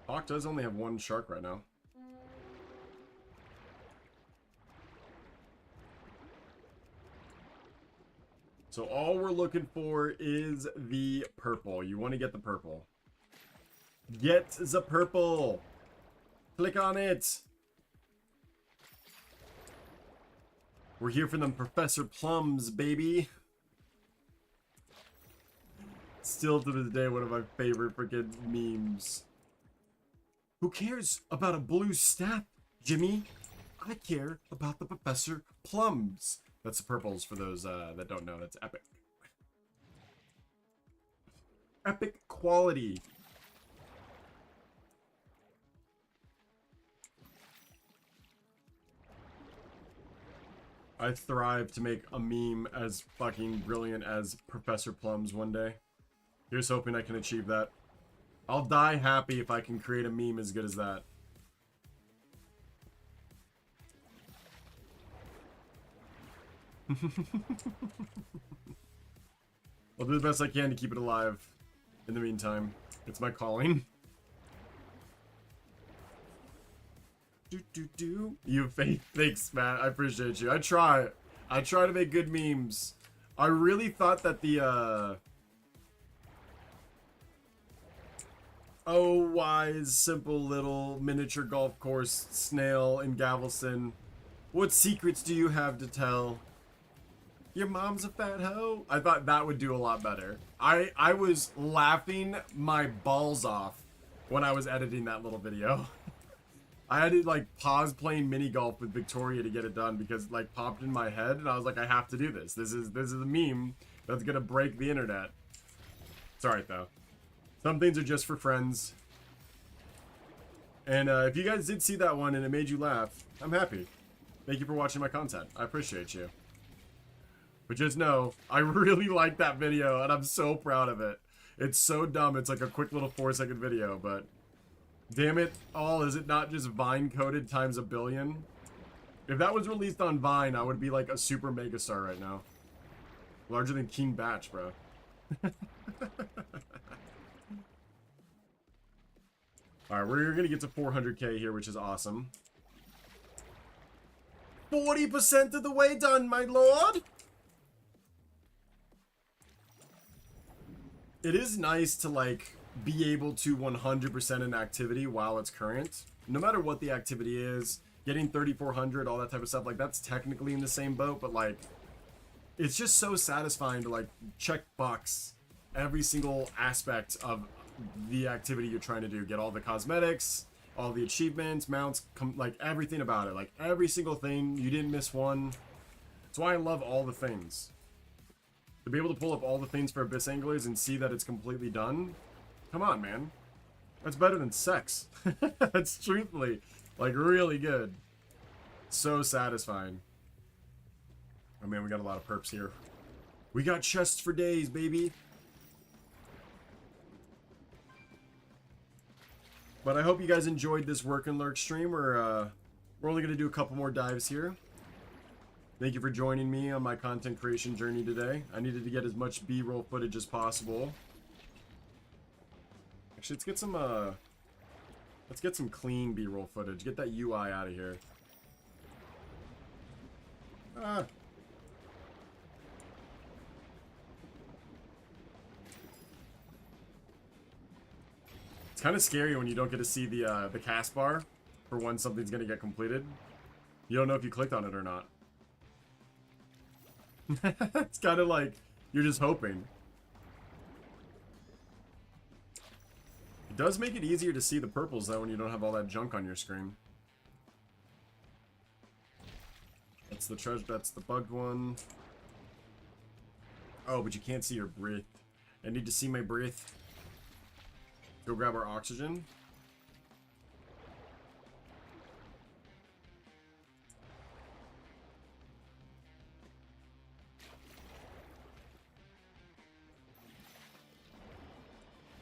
Hawk does only have 1 shark right now. So all we're looking for is the purple. You want to get the purple. Get the purple. Click on it. We're here for them Professor Plums, baby. Still to this day, one of my favorite freaking memes. Who cares about a blue staff, Jimmy? I care about the Professor Plums. That's the purples for those that don't know. That's epic. Epic quality. I thrive to make a meme as fucking brilliant as Professor Plums one day. Here's hoping I can achieve that. I'll die happy if I can create a meme as good as that. I'll do the best I can to keep it alive. In the meantime, it's my calling. You have faith. Thanks, Matt. I appreciate you. I try to make good memes. I really thought that the oh, wise, simple little miniature golf course snail in Galveston. What secrets do you have to tell? Your mom's a fat hoe? I thought that would do a lot better. I was laughing my balls off when I was editing that little video. I had to like pause playing mini golf with Victoria to get it done because it like popped in my head and I was like, I have to do this. This is a meme that's gonna break the internet. It's alright though. Some things are just for friends. And if you guys did see that one and it made you laugh, I'm happy. Thank you for watching my content. I appreciate you. But just know, I really like that video and I'm so proud of it. It's so dumb. It's like a quick little 4-second video, but damn it all, is it not just Vine coded times a billion? If that was released on Vine, I would be like a super mega star right now. Larger than Keen Batch, bro. Alright, we're gonna get to 400k here, which is awesome. 40% of the way done, my lord! It is nice to, like, be able to 100% an activity while it's current. No matter what the activity is, getting 3400, all that type of stuff, like, that's technically in the same boat, but, like, it's just so satisfying to, like, check box every single aspect of the activity you're trying to do. Get all the cosmetics, all the achievements, mounts, like everything about it. Like every single thing. You didn't miss one. That's why I love all the things. To be able to pull up all the things for Abyss Anglers and see that it's completely done. Come on, man. That's better than sex. That's truthfully, like, really good. So satisfying. Oh man, we got a lot of perps here. We got chests for days, baby. But I hope you guys enjoyed this Work and Lurk stream. We're only going to do a couple more dives here. Thank you for joining me on my content creation journey today. I needed to get as much B-roll footage as possible. Actually, let's get some clean B-roll footage. Get that UI out of here. Ah. It's kind of scary when you don't get to see the cast bar for when something's gonna get completed. You don't know if you clicked on it or not. It's kind of like you're just hoping. It does make it easier to see the purples though when you don't have all that junk on your screen. That's the treasure. That's the bugged one. Oh, but you can't see your breath. I need to see my breath. Go grab our oxygen.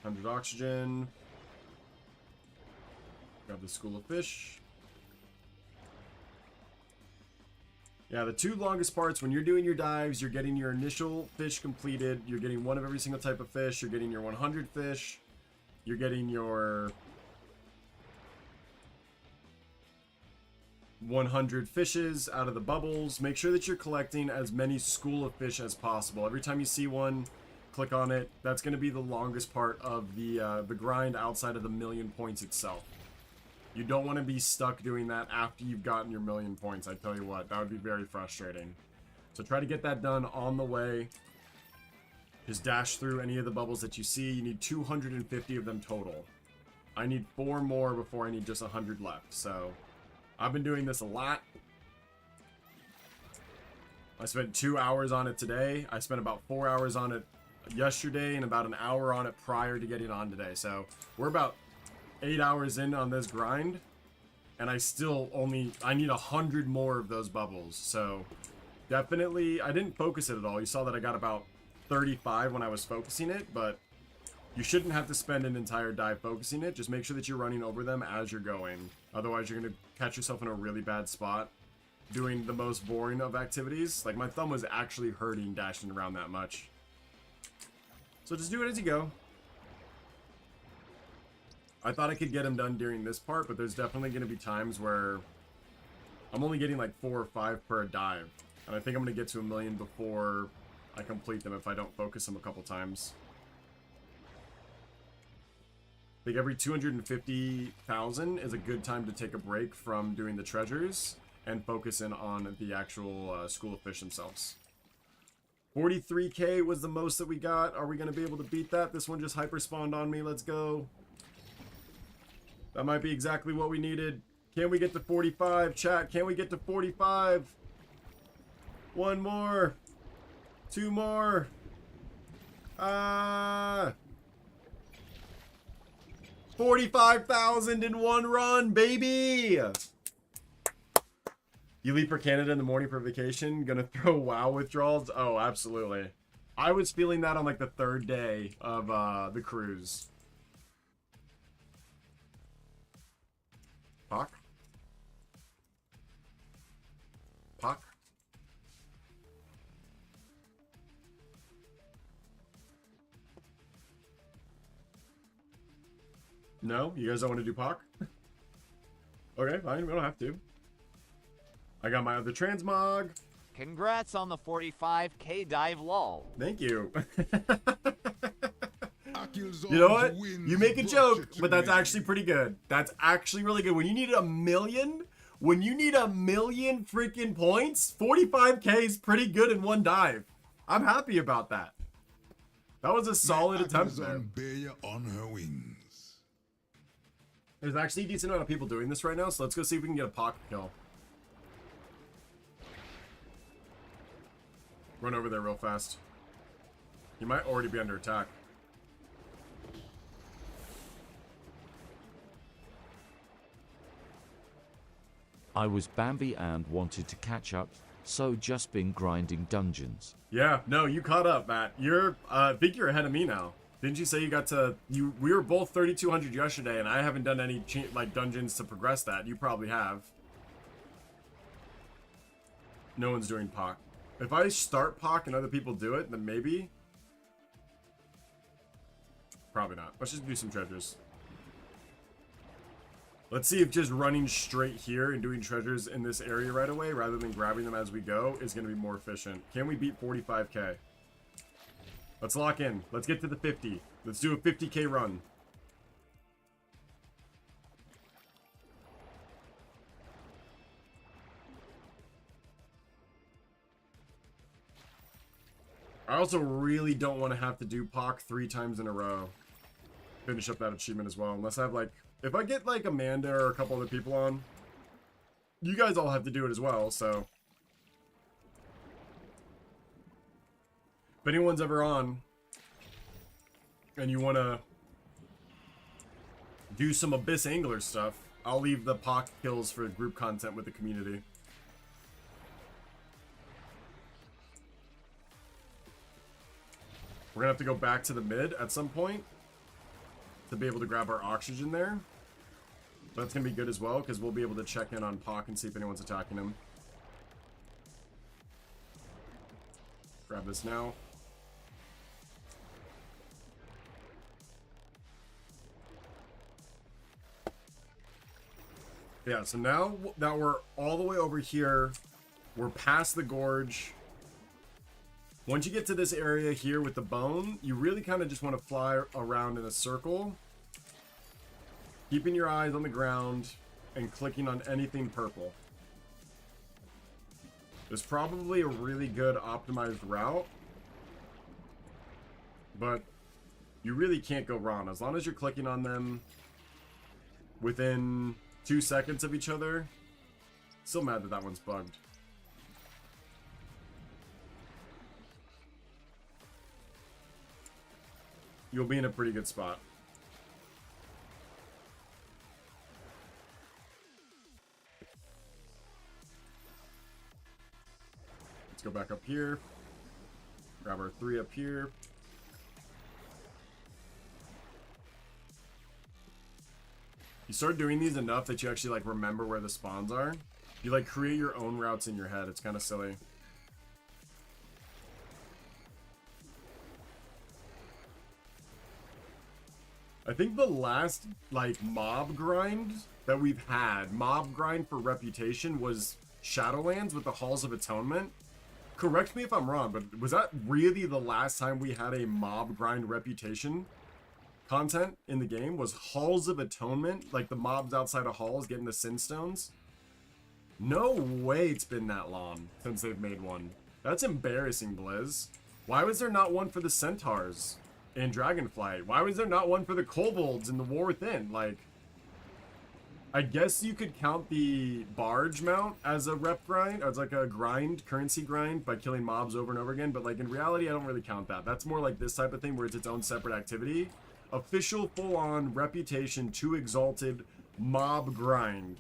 $100 oxygen. Grab the school of fish. Yeah, the two longest parts when you're doing your dives, you're getting your initial fish completed. You're getting one of every single type of fish. You're getting your 100 fish. You're getting your 100 fishes out of the bubbles. Make sure that you're collecting as many school of fish as possible. Every time you see one, click on it. That's going to be the longest part of the grind outside of the 1,000,000 points itself. You don't want to be stuck doing that after you've gotten your 1,000,000 points. I tell you what, that would be very frustrating. So try to get that done on the way. Just dash through any of the bubbles that you see. You need 250 of them total. I need 4 more before I need just 100 left. So I've been doing this a lot. I spent 2 hours on it today. I spent about 4 hours on it yesterday and about an hour on it prior to getting on today. So we're about 8 hours in on this grind. And I need 100 more of those bubbles. So definitely, I didn't focus it at all. You saw that I got about 35 when I was focusing it, but you shouldn't have to spend an entire dive focusing it. Just make sure that you're running over them as you're going. Otherwise, you're going to catch yourself in a really bad spot doing the most boring of activities. Like, my thumb was actually hurting dashing around that much. So just do it as you go. I thought I could get them done during this part, but there's definitely going to be times where I'm only getting like 4 or 5 per dive. And I think I'm going to get to 1,000,000 before I complete them if I don't focus them a couple times. I think every 250,000 is a good time to take a break from doing the treasures and focus in on the actual school of fish themselves. 43k was the most that we got. Are we going to be able to beat that? This one just hyper spawned on me. Let's go. That might be exactly what we needed. Can we get to 45? Chat, can we get to 45? 1 more. 2 more. 45,000 in 1 run, baby. You leave for Canada in the morning for vacation? Gonna throw WoW withdrawals? Oh, absolutely. I was feeling that on like the 3rd day of the cruise. Pock? Pock? No? You guys don't want to do POC? Okay, fine. We don't have to. I got my other transmog. Congrats on the 45k dive, lol. Thank you. You know what? You make a joke, but that's actually pretty good. That's actually really good. When you need 1,000,000, when you need 1,000,000 freaking points, 45k is pretty good in 1 dive. I'm happy about that. That was a solid attempt there. Bear on her wings. There's actually a decent amount of people doing this right now, so let's go see if we can get a pocket kill. Run over there real fast. He might already be under attack. I was Bambi and wanted to catch up, so just been grinding dungeons. Yeah, no, you caught up, Matt. You're, I think you're ahead of me now. Didn't you say you got to, we were both 3,200 yesterday, and I haven't done any, like, dungeons to progress that. You probably have. No one's doing POC. If I start POC and other people do it, then maybe. Probably not. Let's just do some treasures. Let's see if just running straight here and doing treasures in this area right away, rather than grabbing them as we go, is going to be more efficient. Can we beat 45k? Let's lock in. Let's get to the 50. Let's do a 50k run. I also really don't want to have to do POC 3 times in a row. Finish up that achievement as well. Unless I have, like... If I get, like, Amanda or a couple other people on, you guys all have to do it as well, so... If anyone's ever on, and you want to do some Abyss Angler stuff, I'll leave the POC kills for group content with the community. We're gonna have to go back to the mid at some point to be able to grab our oxygen there. But that's gonna be good as well, because we'll be able to check in on POC and see if anyone's attacking him. Grab this now. Yeah, so now that we're all the way over here, we're past the gorge. Once you get to this area here with the bone, you really kind of just want to fly around in a circle, keeping your eyes on the ground and clicking on anything purple. There's probably a really good optimized route, but you really can't go wrong as long as you're clicking on them within 2 seconds of each other. Still mad that that one's bugged. You'll be in a pretty good spot. Let's go back up here. Grab our 3 up here. You start doing these enough that you actually like remember where the spawns are. You like create your own routes in your head. It's kind of silly. I think the last, like, mob grind that we've had, mob grind for reputation, was Shadowlands with the Halls of Atonement. Correct me if I'm wrong, but was that really the last time we had a mob grind reputation content in the game? Was Halls of Atonement, like the mobs outside of halls getting the sin stones? No way it's been that long since they've made one. That's embarrassing, Blizz. Why was there not one for the centaurs in Dragonflight? Why was there not one for the kobolds in the War Within? Like, I guess you could count the barge mount as a rep grind, as like a grind, currency grind, by killing mobs over and over again, but like in reality I don't really count that. That's more like this type of thing where it's its own separate activity. Official full-on reputation 2 exalted mob grind,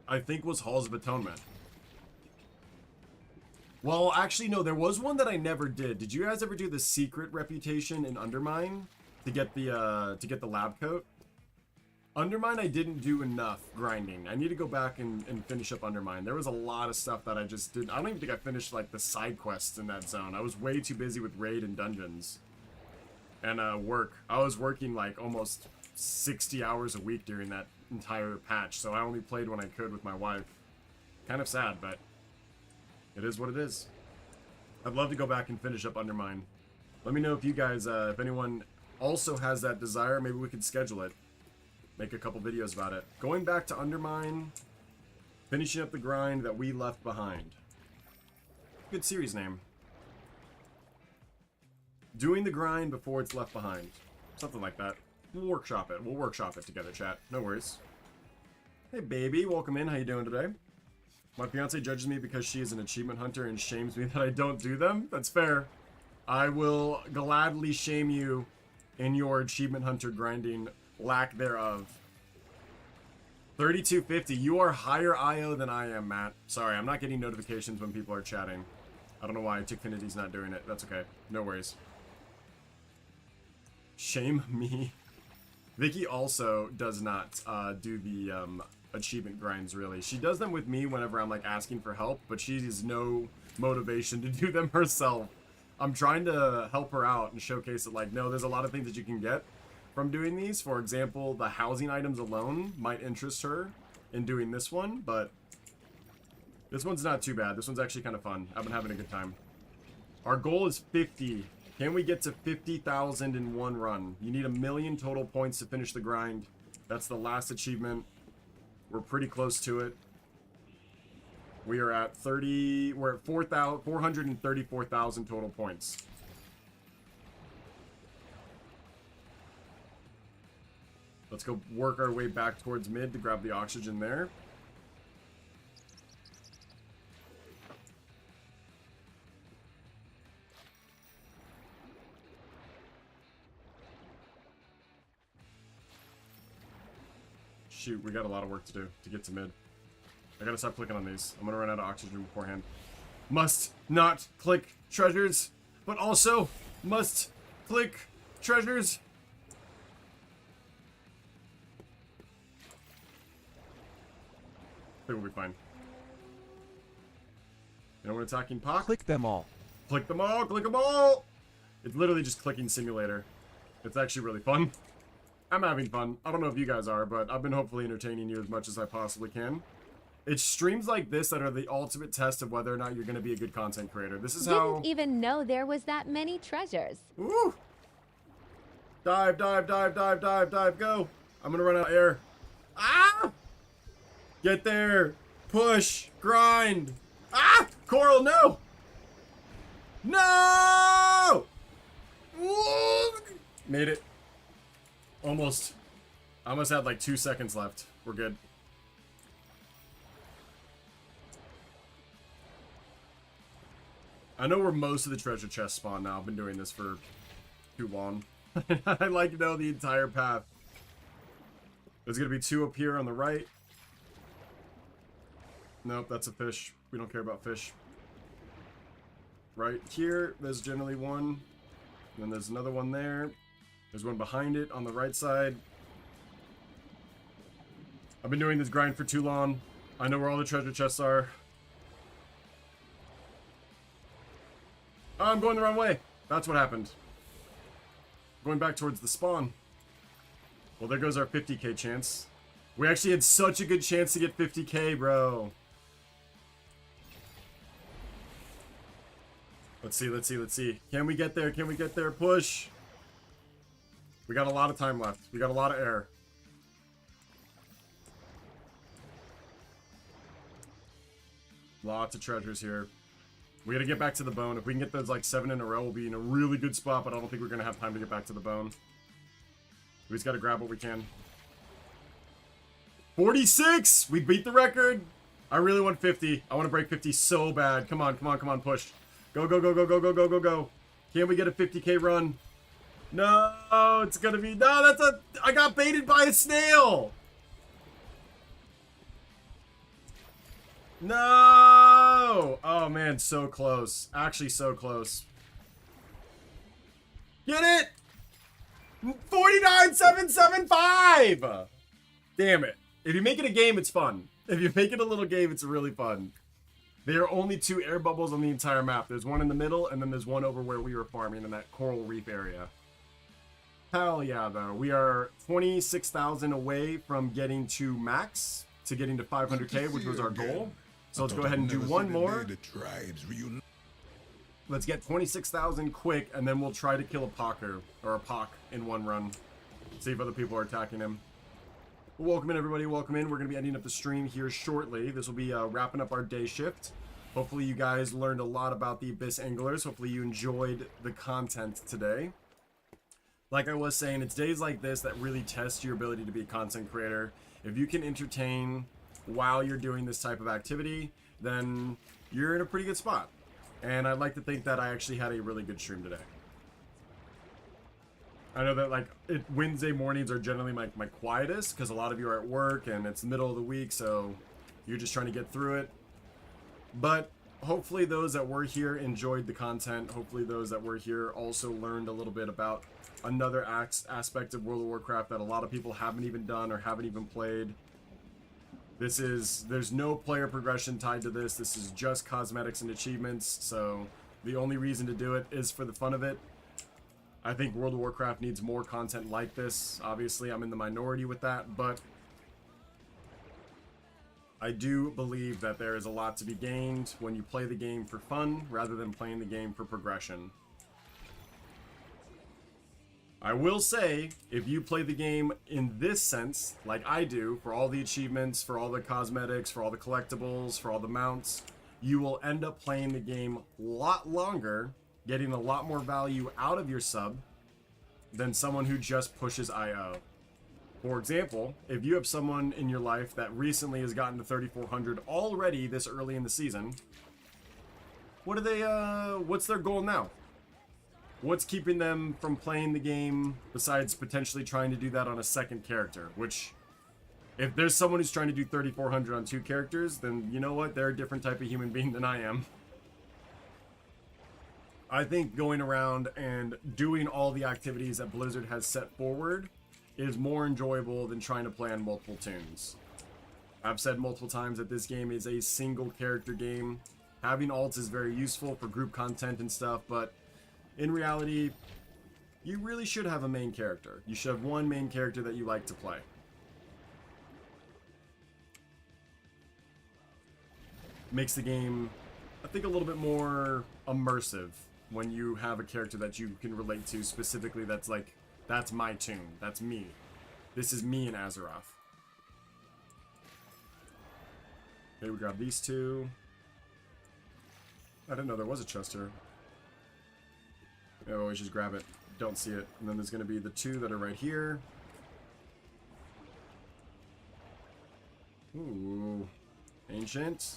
I think, was Halls of Atonement. Well, actually, no, there was one that I never did. Did you guys ever do the secret reputation in Undermine to get the lab coat? Undermine, I didn't do enough grinding. I need to go back and finish up Undermine. There was a lot of stuff that I just didn't. I don't even think I finished like the side quests in that zone. I was way too busy with raid and dungeons and work. I was working like almost 60 hours a week during that entire patch, so I only played when I could with my wife. Kind of sad, but it is what it is. I'd love to go back and finish up Undermine. Let me know if you guys, if anyone also has that desire, maybe we could schedule it. Make a couple videos about it. Going back to Undermine, finishing up the grind that we left behind. Good series name. Doing the grind before it's left behind. Something like that. workshop it. We'll workshop it together, chat. No worries. Hey, baby. Welcome in. How you doing today? My fiance judges me because she is an achievement hunter and shames me that I don't do them. That's fair. I will gladly shame you in your achievement hunter grinding lack thereof. 3250. You are higher IO than I am, Matt. Sorry, I'm not getting notifications when people are chatting. I don't know why Tickfinity's not doing it. That's okay. No worries. Shame me. Vicky also does not do the achievement grinds, really. She does them with me whenever I'm like asking for help, but she has no motivation to do them herself. I'm trying to help her out and showcase it like, no, there's a lot of things that you can get from doing these. For example, the housing items alone might interest her in doing this one, but this one's not too bad. This one's actually kind of fun. I've been having a good time. Our goal is 50. Can we get to 50,000 in one run? You need 1 million total points to finish the grind. That's the last achievement. We're pretty close to it. We are at 30. We're at 434,000 total points. Let's go work our way back towards mid to grab the oxygen there. Shoot, we got a lot of work to do to get to mid. I gotta stop clicking on these. I'm gonna run out of oxygen beforehand. Must not click treasures, but also must click treasures. I think we'll be fine. You know when attacking Pac? Click them all. Click them all, click them all! It's literally just clicking simulator. It's actually really fun. I'm having fun. I don't know if you guys are, but I've been hopefully entertaining you as much as I possibly can. It's streams like this that are the ultimate test of whether or not you're going to be a good content creator. This is how... Didn't even know there was that many treasures. Woo! Dive, dive, dive, dive, dive, dive, go! I'm going to run out of air. Ah! Get there! Push! Grind! Ah! Coral, no! No! Woo! Made it. Almost. I almost had like 2 seconds left. We're good. I know where most of the treasure chests spawn now. I've been doing this for too long. I like to know the entire path. There's gonna be 2 up here on the right. Nope, that's a fish. We don't care about fish. Right here, there's generally one. And then there's another one there. There's one behind it on the right side. I've been doing this grind for too long. I know where all the treasure chests are. Oh, I'm going the wrong way. That's what happened. Going back towards the spawn. Well, there goes our 50k chance. We actually had such a good chance to get 50k, bro. Let's see, let's see, let's see. Can we get there? Can we get there? Push. We got a lot of time left. We got a lot of air. Lots of treasures here. We gotta get back to the bone. If we can get those like 7 in a row, we'll be in a really good spot, but I don't think we're gonna have time to get back to the bone. We just gotta grab what we can. 46! We beat the record! I really want 50. I want to break 50 so bad. Come on, come on, come on, push. Go, go, go, go, go, go, go, go, go. Can we get a 50k run? No, it's gonna be... No, that's a... I got baited by a snail! No! Oh, man, so close. Actually, so close. Get it! 49,775! Damn it. If you make it a game, it's fun. If you make it a little game, it's really fun. There are only 2 air bubbles on the entire map. There's one in the middle, and then there's one over where we were farming in that coral reef area. Hell yeah, though. We are 26,000 away from getting to max, to getting to 500k, which was our goal. So let's go ahead and do one more. Let's get 26,000 quick, and then we'll try to kill a Packer, or a Pac, in one run. See if other people are attacking him. Welcome in, everybody. Welcome in. We're going to be ending up the stream here shortly. This will be wrapping up our day shift. Hopefully you guys learned a lot about the Abyss Anglers. Hopefully you enjoyed the content today. Like I was saying, it's days like this that really test your ability to be a content creator. If you can entertain while you're doing this type of activity, then you're in a pretty good spot. And I'd like to think that I actually had a really good stream today. I know that like Wednesday mornings are generally my quietest because a lot of you are at work and it's the middle of the week, so you're just trying to get through it. But hopefully those that were here enjoyed the content. Hopefully those that were here also learned a little bit about another aspect of World of Warcraft that a lot of people haven't even done or haven't even played. There's no player progression tied to this. This is just cosmetics and achievements, so the only reason to do it is for the fun of it. I think World of Warcraft needs more content like this. Obviously, I'm in the minority with that, but I do believe that there is a lot to be gained when you play the game for fun rather than playing the game for progression. I will say, if you play the game in this sense, like I do, for all the achievements, for all the cosmetics, for all the collectibles, for all the mounts, you will end up playing the game a lot longer, getting a lot more value out of your sub than someone who just pushes IO. For example, if you have someone in your life that recently has gotten to 3400 already this early in the season, what are they, what's their goal now? What's keeping them from playing the game besides potentially trying to do that on a second character? Which, if there's someone who's trying to do 3400 on 2 characters, then you know what? They're a different type of human being than I am. I think going around and doing all the activities that Blizzard has set forward is more enjoyable than trying to play on multiple tunes. I've said multiple times that this game is a single character game. Having alts is very useful for group content and stuff, but in reality, you really should have a main character. You should have one main character that you like to play. Makes the game, I think, a little bit more immersive when you have a character that you can relate to specifically that's like, that's my tune, that's me. This is me in Azeroth. Okay, we grab these 2. I didn't know there was a chest here. I always just grab it. Don't see it. And then there's going to be the 2 that are right here. Ooh. Ancient.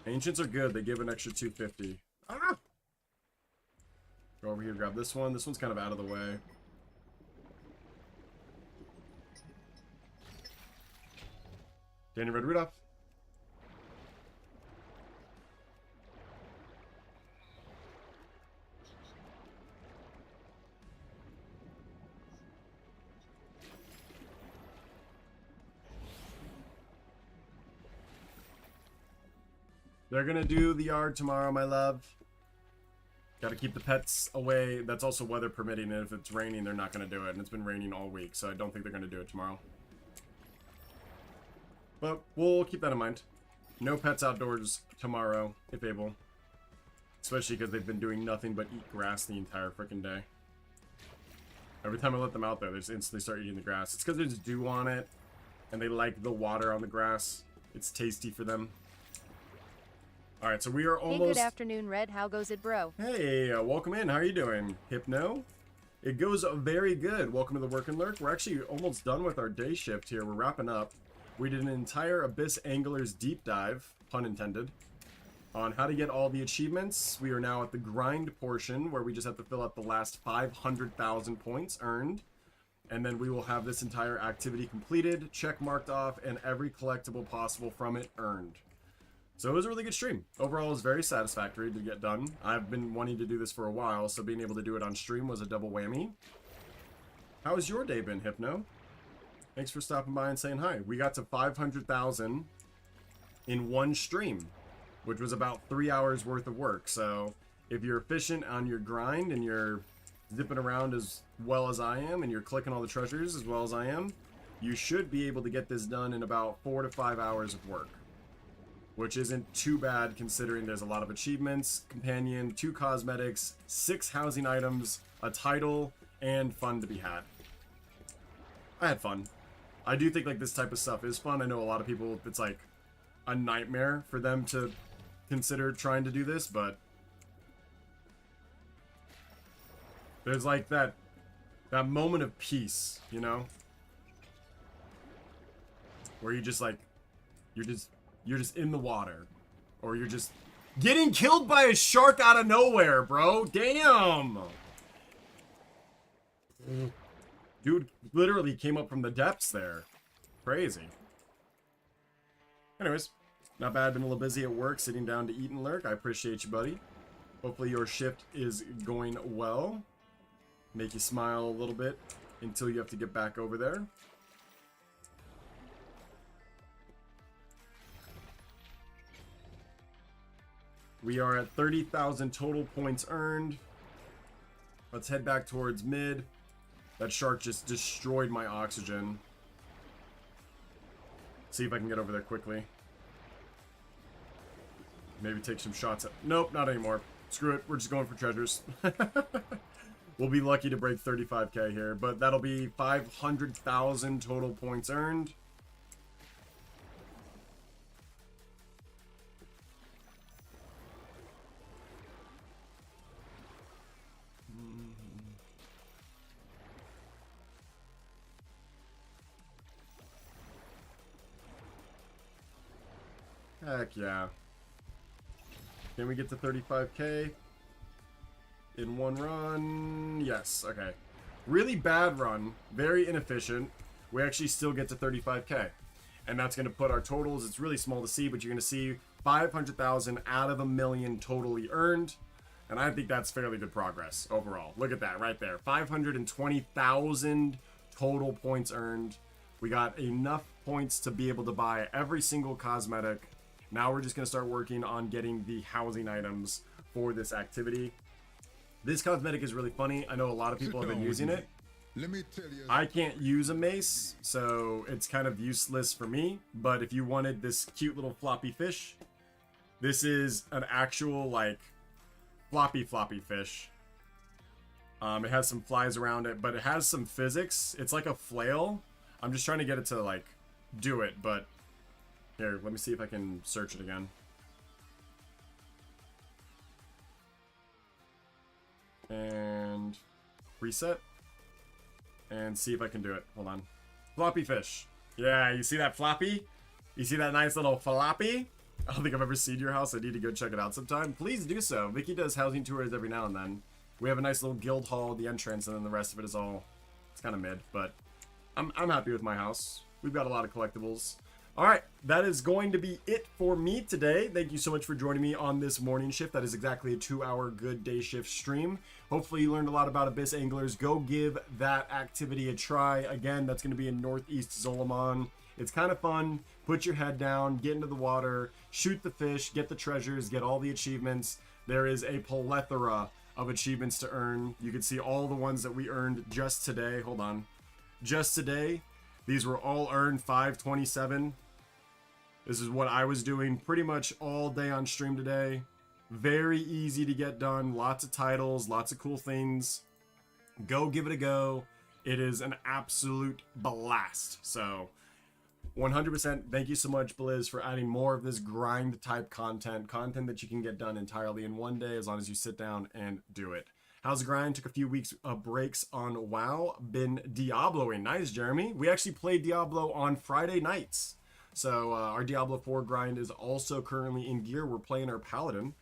Ancients are good. They give an extra 250. Ah! Go over here, grab this one. This one's kind of out of the way. Danny Red Rudolph. They're gonna do the yard tomorrow, my love. Gotta keep the pets away. That's also weather permitting, and if it's raining, they're not gonna do it. And it's been raining all week, so I don't think they're gonna do it tomorrow. But we'll keep that in mind. No pets outdoors tomorrow, if able. Especially because they've been doing nothing but eat grass the entire freaking day. Every time I let them out there, they just instantly start eating the grass. It's because there's dew on it, and they like the water on the grass. It's tasty for them. Alright, so we are almost... Hey, good afternoon, Red. How goes it, bro? Hey, welcome in. How are you doing? Hypno? It goes very good. Welcome to the Work and Lurk. We're actually almost done with our day shift here. We're wrapping up. We did an entire Abyss Anglers deep dive, pun intended, on how to get all the achievements. We are now at the grind portion, where we just have to fill out the last 500,000 points earned. And then we will have this entire activity completed, check marked off, and every collectible possible from it earned. So it was a really good stream. Overall, it was very satisfactory to get done. I've been wanting to do this for a while, so being able to do it on stream was a double whammy. How has your day been, Hypno? Thanks for stopping by and saying hi. We got to 500,000 in one stream, which was about 3 hours worth of work. So if you're efficient on your grind and you're zipping around as well as I am and you're clicking all the treasures as well as I am, you should be able to get this done in about 4 to 5 hours of work. Which isn't too bad considering there's a lot of achievements, companion, 2 cosmetics, 6 housing items, a title, and fun to be had. I had fun. I do think like this type of stuff is fun. I know a lot of people, it's like a nightmare for them to consider trying to do this, but There's like that moment of peace, you know? Where you just like, you're just in the water. Or you're just getting killed by a shark out of nowhere, bro. Damn! Dude literally came up from the depths there. Crazy. Anyways, not bad. Been a little busy at work, sitting down to eat and lurk. I appreciate you, buddy. Hopefully your shift is going well. Make you smile a little bit until you have to get back over there. We are at 30,000 total points earned. Let's head back towards mid. That shark just destroyed my oxygen. See if I can get over there quickly. Maybe take some shots at... Nope, not anymore. Screw it. We're just going for treasures. We'll be lucky to break 35k here, but that'll be 500,000 total points earned. Heck yeah. Can we get to 35k in one run? Yes, okay. Really bad run, very inefficient. We actually still get to 35k. And that's going to put our totals, it's really small to see, but you're going to see 500,000 out of 1 million totally earned. And I think that's fairly good progress overall. Look at that right there. 520,000 total points earned. We got enough points to be able to buy every single cosmetic. Now we're just going to start working on getting the housing items for this activity. This cosmetic is really funny. I know a lot of people have been using it. Let me tell you. I can't use a mace, so it's kind of useless for me. But if you wanted this cute little floppy fish, this is an actual like floppy fish. It has some flies around it, but it has some physics. It's like a flail. I'm just trying to get it to like do it, but here, let me see if I can search it again. And reset. And see if I can do it. Hold on. Floppy fish. Yeah, you see that floppy? You see that nice little floppy? I don't think I've ever seen your house. I need to go check it out sometime. Please do so. Vicky does housing tours every now and then. We have a nice little guild hall at the entrance, and then the rest of it is all... It's kind of mid, but I'm happy with my house. We've got a lot of collectibles. Alright, that is going to be it for me today. Thank you so much for joining me on this morning shift. That is exactly a 2-hour good day shift stream. Hopefully you learned a lot about Abyss Anglers. Go give that activity a try. Again, that's going to be in Northeast Zolomon. It's kind of fun. Put your head down, get into the water, shoot the fish, get the treasures, get all the achievements. There is a plethora of achievements to earn. You can see all the ones that we earned just today. Hold on. Just today, these were all earned 527. This is what I was doing pretty much all day on stream today. Very easy to get done. Lots of titles, lots of cool things. Go give it a go. It is an absolute blast. So 100% thank you so much, Blizz, for adding more of this grind type content that you can get done entirely in one day as long as you sit down and do it. How's the grind? Took a few weeks of breaks on WoW. Been Diabloing. Nice, Jeremy. We actually played Diablo on Friday nights. So our Diablo 4 grind is also currently in gear. We're playing our Paladin.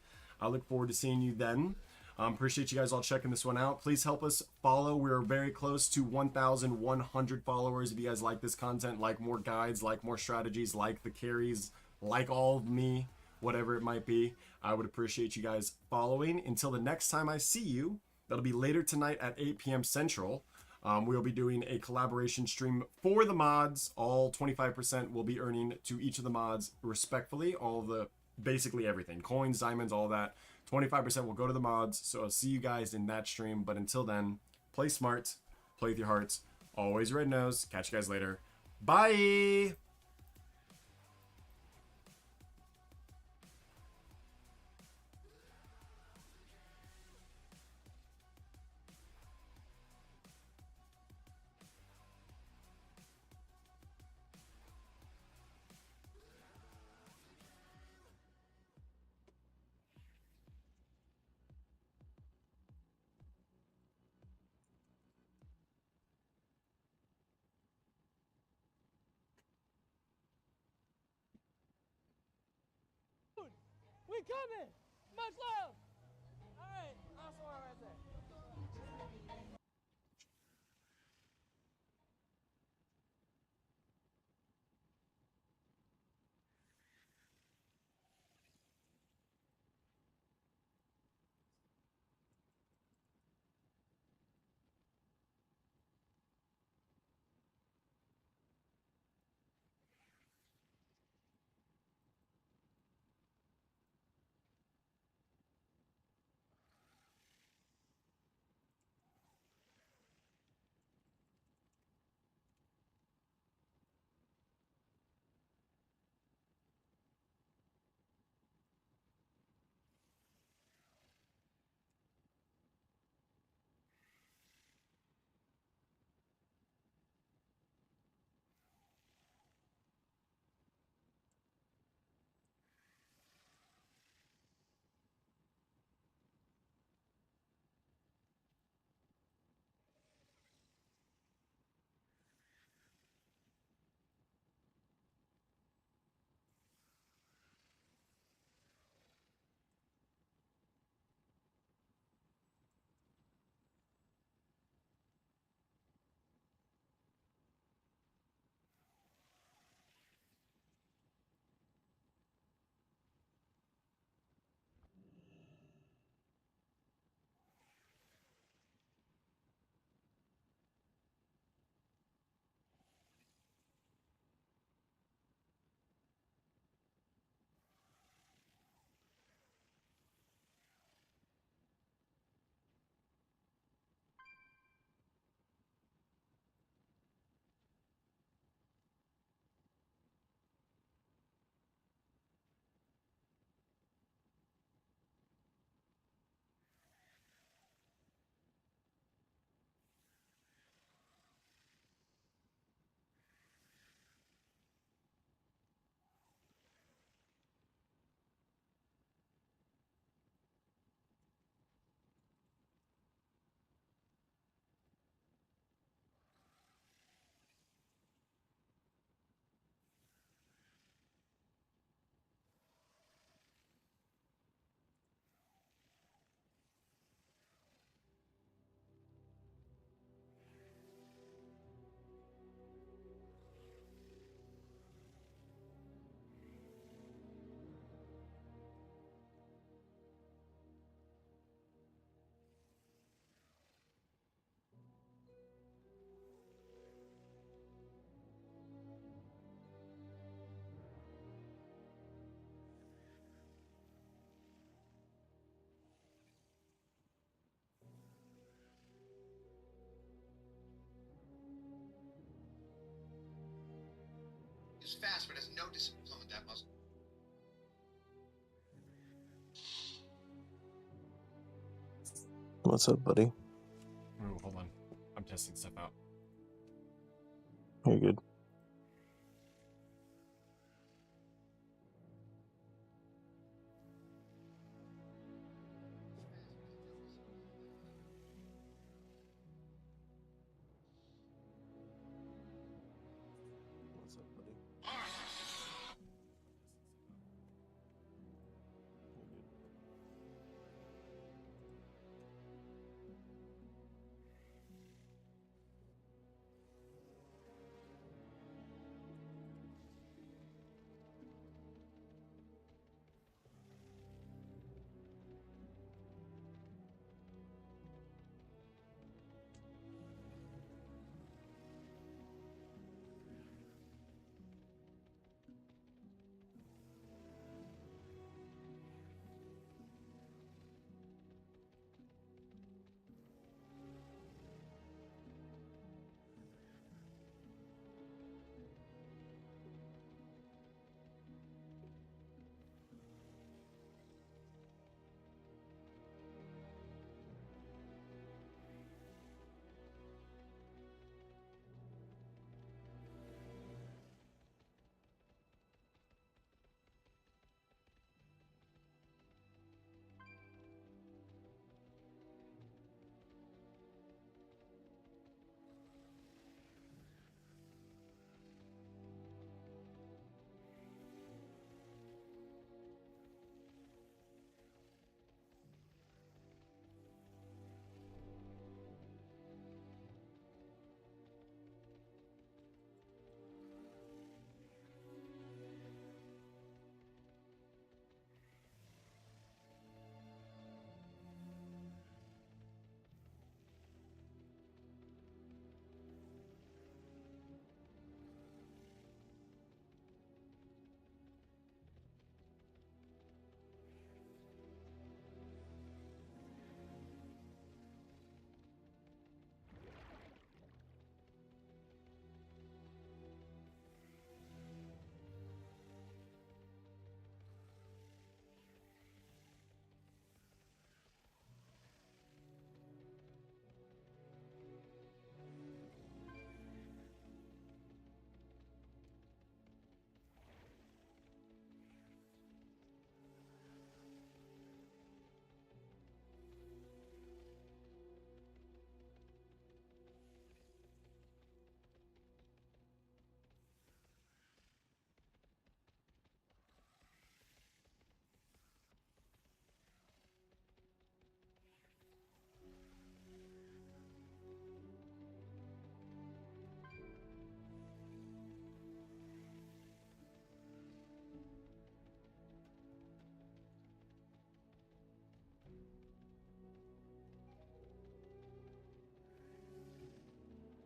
I look forward to seeing you then. Appreciate you guys all checking this one out. Please help us follow. We're very close to 1,100 followers. If you guys like this content, like more guides, like more strategies, like the carries, like all of me, whatever it might be, I would appreciate you guys following. Until the next time I see you, that'll be later tonight at 8 p.m. Central. We'll be doing a collaboration stream for the mods. All 25% will be earning to each of the mods respectfully. All of the, basically everything. Coins, diamonds, all that. 25% will go to the mods. So I'll see you guys in that stream. But until then, play smart. Play with your hearts. Always red nose. Catch you guys later. Bye! We coming! Much love! Alright, awesome right there. Is fast, but has no discipline with that muscle. What's up, buddy? Oh, hold on. I'm testing stuff out. You're good.